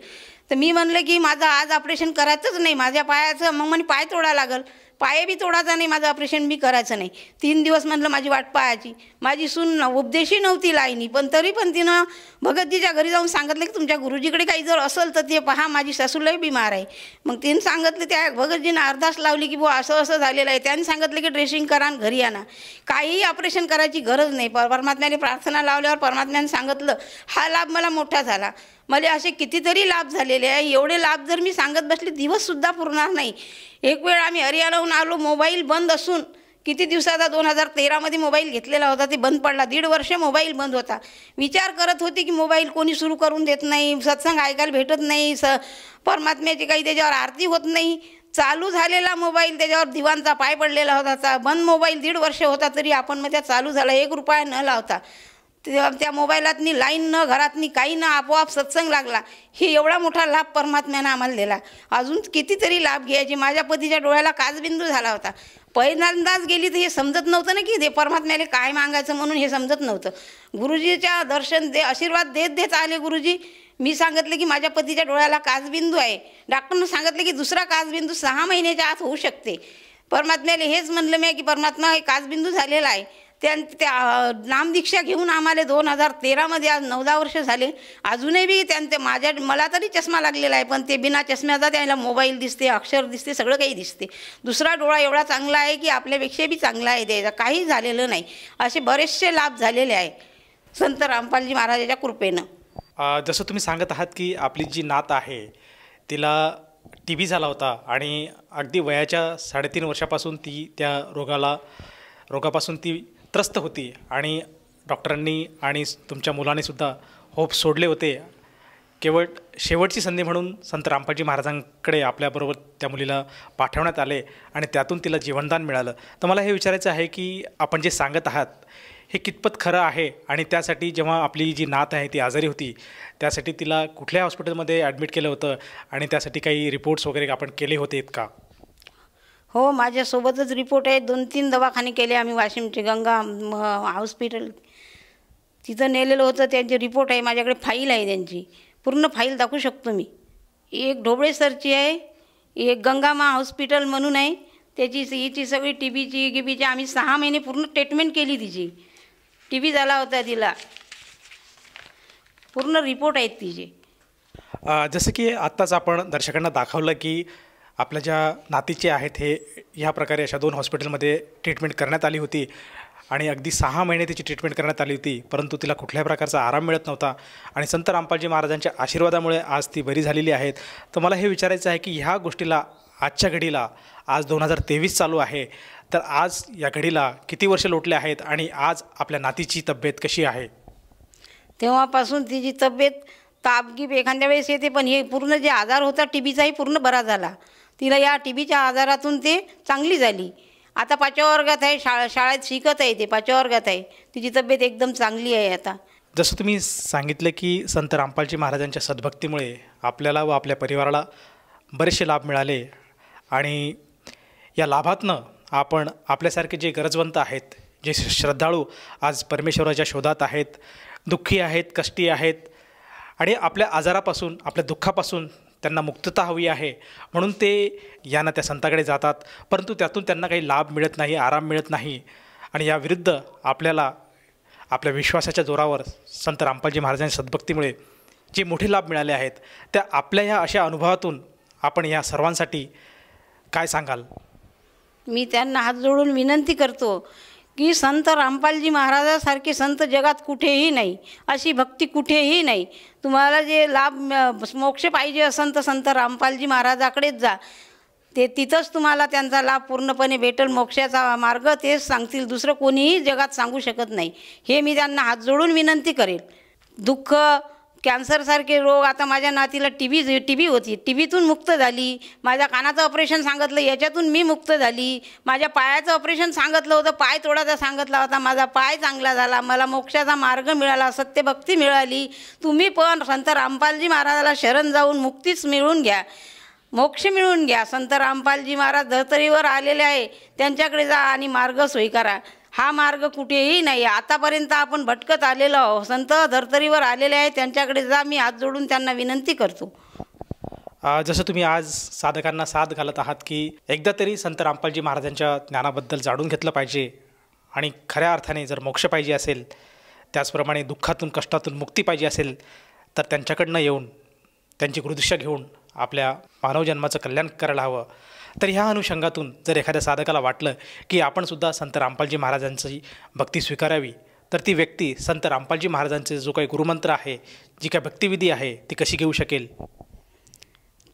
तर मी म्हणलं की माझं आज ऑपरेशन करायचंच नाही माझ्या पायाचं. मग म्हणे पाय तोडा लागल. पाय बी तोडायचा नाही, माझं ऑपरेशन बी करायचं नाही. 3 दिवस म्हणलं माझी वाट पाहायची. माझी सून उपदेशी नव्हती लाईनी, पण तरी पण तिनं भगतजीच्या घरी जाऊन सांगितलं की तुमच्या गुरुजीकडे काही जर असेल तर ते पहा, माझी सासूलाही बिमार आहे. मग तिनं सांगितलं, त्या भगतजीनं अर्धास लावली की बुवा असं असं झालेलं आहे. त्यांनी सांगितलं की ड्रेसिंग करा आणि घरी आणा, काही ऑपरेशन करायची गरज नाही. परमात्म्याने प्रार्थना लावल्यावर परमात्म्याने सांगितलं. हा लाभ मला मोठा झाला. मला असे कितीतरी लाभ झालेले आहे. एवढे लाभ जर मी सांगत बसले दिवससुद्धा पुरणार नाही. एक वेळ आम्ही हरियाणाहून आलो, मोबाईल बंद असून किती दिवसाचा 2013मध्ये मोबाईल घेतलेला होता, ते बंद पडला. 1.5 वर्ष मोबाईल बंद होता. विचार करत होते की मोबाईल कोणी सुरू करून देत नाही, सत्संग ऐकायला भेटत नाही, परमात्म्याची काही त्याच्यावर आरती होत नाही. चालू झालेला मोबाईल, त्याच्यावर दिवाणचा पाय पडलेला होता. बंद मोबाईल 1.5 वर्ष होता तरी आपण मग त्या चालू झाला, 1 रुपया न लावता. त्या मोबाईलातनी लाईन न, घरातनी काही ना, आपोआप सत्संग लागला. हे एवढा मोठा लाभ परमात्म्यानं आम्हाला दिला. अजून कितीतरी लाभ घ्यायचे. माझ्या पतीच्या डोळ्याला काचबिंदू झाला होता. पहिल्यांदाच गेली तर हे समजत नव्हतं ना की ते परमात्म्याला काय मागायचं म्हणून, हे समजत नव्हतं. गुरुजीच्या दर्शन आशीर्वाद देत देत आले गुरुजी. मी सांगितलं की माझ्या पतीच्या डोळ्याला काचबिंदू आहे. डॉक्टरनं सांगितलं की दुसरा काचबिंदू 6 महिन्याच्या आत होऊ शकते. परमात्म्याला हेच म्हणलं मी की परमात्मा हे काचबिंदू झालेला आहे. त्या नामदीक्षा घेऊन आम्हाला 2013मध्ये आज 9-10 वर्ष झाले. अजूनही बी मला तरी चष्मा लागलेला आहे, पण ते बिना चष्म्याचा त्याला मोबाईल दिसते, अक्षर दिसते, सगळं काही दिसते. दुसरा डोळा एवढा चांगला आहे की आपल्यापेक्षा बी चांगला आहे, द्यायचा काही झालेलं नाही. असे बरेचसे लाभ झालेले आहे संत रामपालजी महाराजाच्या कृपेनं. जसं तुम्ही सांगत आहात की आपली जी नात आहे तिला TB झाला होता आणि अगदी वयाच्या 3.5 वर्षापासून ती त्या रोगापासून ती त्रस्त होती आणि डॉक्टरांनी आणि तुमच्या मुलानेसुद्धा होप सोडले होते. केवळ शेवटची संधी म्हणून संत रामपालजी महाराजांकडे आपल्याबरोबर त्या मुलीला पाठवण्यात आले आणि त्यातून तिला जीवनदान मिळालं. तर मला हे विचारायचं आहे की आपण जे सांगत आहात हे कितपत खरं आहे आणि त्यासाठी जेव्हा आपली जी नात आहे ती आजारी होती त्यासाठी तिला कुठल्या हॉस्पिटलमध्ये ॲडमिट केलं होतं आणि त्यासाठी काही रिपोर्ट्स वगैरे आपण केले होते का? हो, माझ्यासोबतच रिपोर्ट आहे. 2-3 दवाखाने केले आम्ही. वाशिमचे गंगा हॉस्पिटल तिथं नेलेलं होतं. त्यांचे रिपोर्ट आहे माझ्याकडे, फाईल आहे त्यांची, पूर्ण फाईल दाखवू शकतो मी. एक ढोबळे सरची आहे, एक गंगामा हॉस्पिटल म्हणून आहे, त्याची हिची सगळी टीबीची आम्ही 6 महिने पूर्ण ट्रीटमेंट केली. तिची TB झाला होता, तिला पूर्ण रिपोर्ट आहेत तिचे. जसं की आत्ताच आपण दर्शकांना दाखवलं की आपल्या ज्या नातीचे आहेत हे ह्या प्रकारे अशा 2 हॉस्पिटलमध्ये ट्रीटमेंट करण्यात आली होती आणि अगदी 6 महिने तिची ट्रीटमेंट करण्यात आली होती, परंतु तिला कुठल्याही प्रकारचा आराम मिळत नव्हता आणि संत रामपालजी महाराजांच्या आशीर्वादामुळे आज ती बरी झालेली आहेत. तर मला हे विचारायचं आहे की ह्या गोष्टीला आजच्या घडीला आज 2023 चालू आहे, तर आज या घडीला किती वर्ष लोटले आहेत आणि आज आपल्या नातीची तब्येत कशी आहे? तेव्हापासून तिची तब्येत तापगीप एखाद्या वेळेस येते, पण हे पूर्ण जे आजार होता TBचाही पूर्ण बरा झाला. तिला या TBच्या आजारातून ते चांगली झाली आता 5व्या वर्गात आहे, शाळेत शिकत आहे, ते 5व्या वर्गात आहे. तिची तब्येत एकदम चांगली आहे आता. जसं तुम्ही सांगितलं की संत रामपालजी महाराजांच्या सद्भक्तीमुळे आपल्याला व आपल्या परिवाराला बरेचसे लाभ मिळाले आणि या लाभातनं आपण आपल्यासारखे जे गरजवंत आहेत, जे श्रद्धाळू आज परमेश्वराच्या शोधात आहेत, दुःखी आहेत, कष्टी आहेत आणि आपल्या आजारापासून, आपल्या दुःखापासून त्यांना मुक्तता हवी आहे म्हणून ते यांना त्या संताकडे जातात, परंतु त्यातून त्यांना काही लाभ मिळत नाही, आराम मिळत नाही. आणि याविरुद्ध आपल्याला आपल्या विश्वासाच्या जोरावर संत रामपालजी महाराजांच्या सद्भक्तीमुळे जे मोठे लाभ मिळाले आहेत, त्या आपल्या ह्या अशा अनुभवातून आपण या सर्वांसाठी काय सांगाल? मी त्यांना हात जोडून विनंती करतो की संत रामपालजी महाराजासारखे संत जगात कुठेही नाही, अशी भक्ती कुठेही नाही. तुम्हाला जे लाभ मोक्ष पाहिजे असेल तर संत रामपालजी महाराजाकडेच जा, ते तिथंच तुम्हाला त्यांचा लाभ पूर्णपणे भेटेल. मोक्षाचा मार्ग तेच सांगतील, दुसरं कोणीही जगात सांगू शकत नाही. हे मी त्यांना हात जोडून विनंती करेल. दुःख, कॅन्सरसारखे रोग, आता माझ्या नातीला टी बी होती, टी बीतून मुक्त झाली. माझ्या कानाचं ऑपरेशन सांगितलं, याच्यातून मी मुक्त झाली. माझ्या पायाचं ऑपरेशन सांगितलं होतं, पाय तोडाचा सांगितला होता, माझा पाय चांगला झाला. मला मोक्षाचा मार्ग मिळाला, सत्यभक्ती मिळाली. तुम्ही पण संत रामपालजी महाराजाला शरण जाऊन मुक्तीच मिळवून घ्या, मोक्ष मिळवून घ्या. संत रामपालजी महाराज धर्तरीवर आलेले आहे, त्यांच्याकडे जा आणि मार्ग स्वीकारा. हा मार्ग कुठेही नाही. आतापर्यंत आपण भटकत आलेलो आहोत, संत धर्तरीवर आलेले आहे, त्यांच्याकडे जा. मी हात जोडून त्यांना विनंती करतो. जसं तुम्ही आज साधकांना साथ घालत आहात की एकदा तरी संत रामपालजी महाराजांच्या ज्ञानाबद्दल जाणून घेतलं पाहिजे आणि खऱ्या अर्थाने जर मोक्ष पाहिजे असेल, त्याचप्रमाणे दुःखातून कष्टातून मुक्ती पाहिजे असेल तर त्यांच्याकडनं येऊन त्यांची गुरुदीक्षा घेऊन आपल्या मानवजन्माचं कल्याण करायला हवं. तर ह्या अनुषंगातून जर एखाद्या साधकाला वाटलं की आपणसुद्धा संत रामपालजी महाराजांची भक्ती स्वीकारावी, तर ती व्यक्ती संत रामपालजी महाराजांचे जो काही गुरुमंत्र आहे, जी काही भक्तिविधी आहे, ती कशी घेऊ शकेल?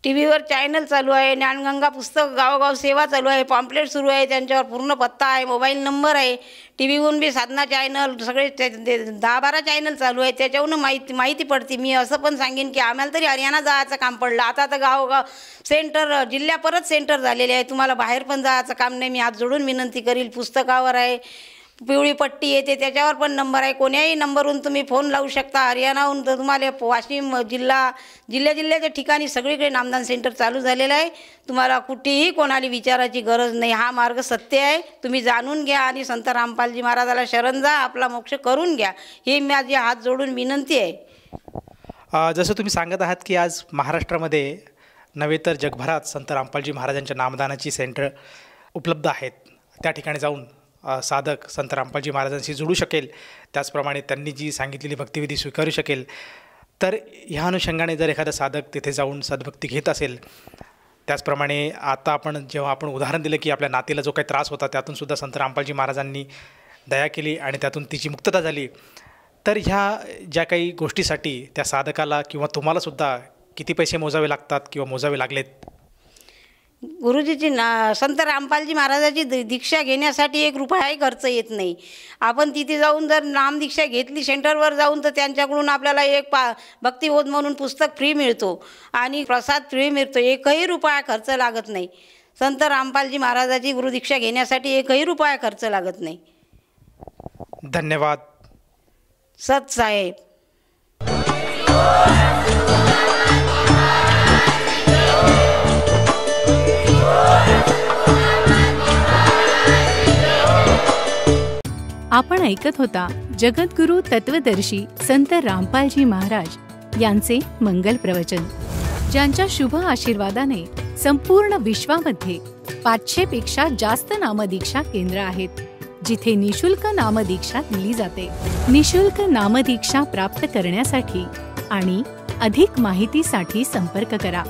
टी व्हीवर चॅनल चालू आहे, ज्ञानगंगा पुस्तक गावोगाव सेवा चालू आहे, पॉम्पलेट सुरू आहे, त्यांच्यावर पूर्ण पत्ता आहे, मोबाईल नंबर आहे. टी व्हीहून बी साधना चॅनल, सगळे 10-12 चॅनल चालू आहे, त्याच्यावरून माहिती पडते. मी असं पण सांगेन की आम्हाला तरी हरियाणा जायचं काम पडलं, आता तर गावोगाव सेंटर, जिल्ह्या परत सेंटर झालेले आहे, तुम्हाला बाहेर पण जायचं काम नाही. मी हात जोडून विनंती करील. पुस्तकावर आहे, पिवळी पट्टी येते, त्याच्यावर पण नंबर आहे. कोण्याही नंबरवरून तुम्ही फोन लावू शकता. हरियाणाहून तर तुम्हाला वाशिम जिल्ह्याच्या ठिकाणी सगळीकडे नामदान सेंटर चालू झालेलं आहे. तुम्हाला कुठेही कोणाला विचारायची गरज नाही. हा मार्ग सत्य आहे, तुम्ही जाणून घ्या आणि संत रामपालजी महाराजाला शरण जा, आपला मोक्ष करून घ्या. हे माझी हात जोडून विनंती आहे. जसं तुम्ही सांगत आहात की आज महाराष्ट्रामध्ये नव्हे तर जगभरात संत रामपालजी महाराजांच्या नामदानाची सेंटर उपलब्ध आहेत, त्या ठिकाणी जाऊन साधक संत रामपालजी महाराजांशी जोडू शकेल, त्याचप्रमाणे त्यांनी जी सांगितलेली भक्तिविधी स्वीकारू शकेल. तर ह्या अनुषंगाने जर एखादा साधक तिथे जाऊन सद्भक्ती घेत असेल, त्याचप्रमाणे आता जेव्हा आपण उदाहरण दिलं की आपल्या नातीला जो काही त्रास होता त्यातूनसुद्धा संत रामपालजी महाराजांनी दया केली आणि त्यातून तिची मुक्तता झाली, तर ह्या ज्या काही गोष्टीसाठी त्या साधकाला किंवा तुम्हालासुद्धा किती पैसे मोजावे लागतात किंवा मोजावे लागलेत? गुरुजीची संत रामपालजी महाराजाची दीक्षा घेण्यासाठी 1 रुपयाही खर्च येत नाही. आपण तिथे जाऊन जर नामदीक्षा घेतली सेंटरवर जाऊन, तर त्यांच्याकडून आपल्याला एक भक्तिबोध म्हणून पुस्तक फ्री मिळतो आणि प्रसाद फ्री मिळतो. 1ही रुपया खर्च लागत नाही. संत रामपालजी महाराजाची गुरुदीक्षा घेण्यासाठी 1ही रुपया खर्च लागत नाही. धन्यवाद सत साहेब. आपण ऐकत होता जगद्गुरू तत्वदर्शी संत रामपालजी महाराज यांचे मंगल प्रवचन, ज्यांच्या शुभ आशीर्वादाने संपूर्ण विश्वामध्ये 500 पेक्षा जास्त नामदीक्षा केंद्र आहेत, जिथे निशुल्क नामदीक्षा दिली जाते. निशुल्क नामदीक्षा प्राप्त करण्यासाठी आणि अधिक माहितीसाठी संपर्क करा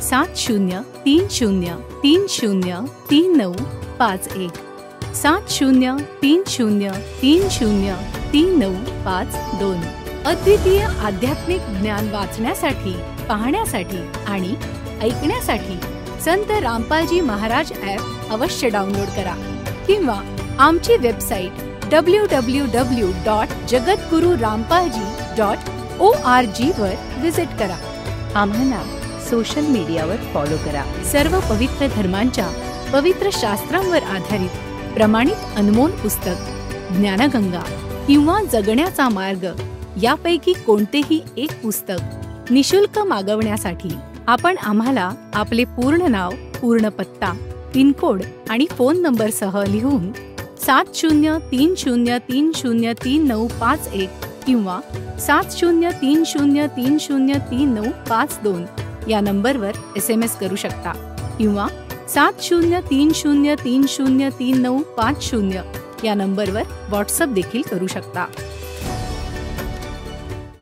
7030303951 7030303952. अद्वितीय आध्यात्मिक ज्ञान वाचण्यासाठी, पाहण्यासाठी आणि ऐकण्यासाठी संत रामपालजी महाराज ॲप अवश्य डाउनलोड करा किंवा आमची वेबसाईट www.jagadgururampalji.org वर विजिट करा. आम्हाला सोशल मीडियावर फॉलो करा. सर्व पवित्र धर्मांच्या पवित्र शास्त्रांवर आधारित प्रमाणित अनमोल पुस्तक ज्ञानगंगा किंवा जगण्याचा मार्ग यापैकी कोणतेही एक पुस्तक निशुल्क मागवण्यासाठी आपण आम्हाला आपले पूर्ण नाव, पूर्ण पत्ता, पिनकोड आणि फोन नंबरसह लिहून 7030303951 किंवा 7030303952 या नंबरवर SMS करू शकता किंवा 7030303950 या नंबरवर व्हॉट्सअप देखील करू शकता.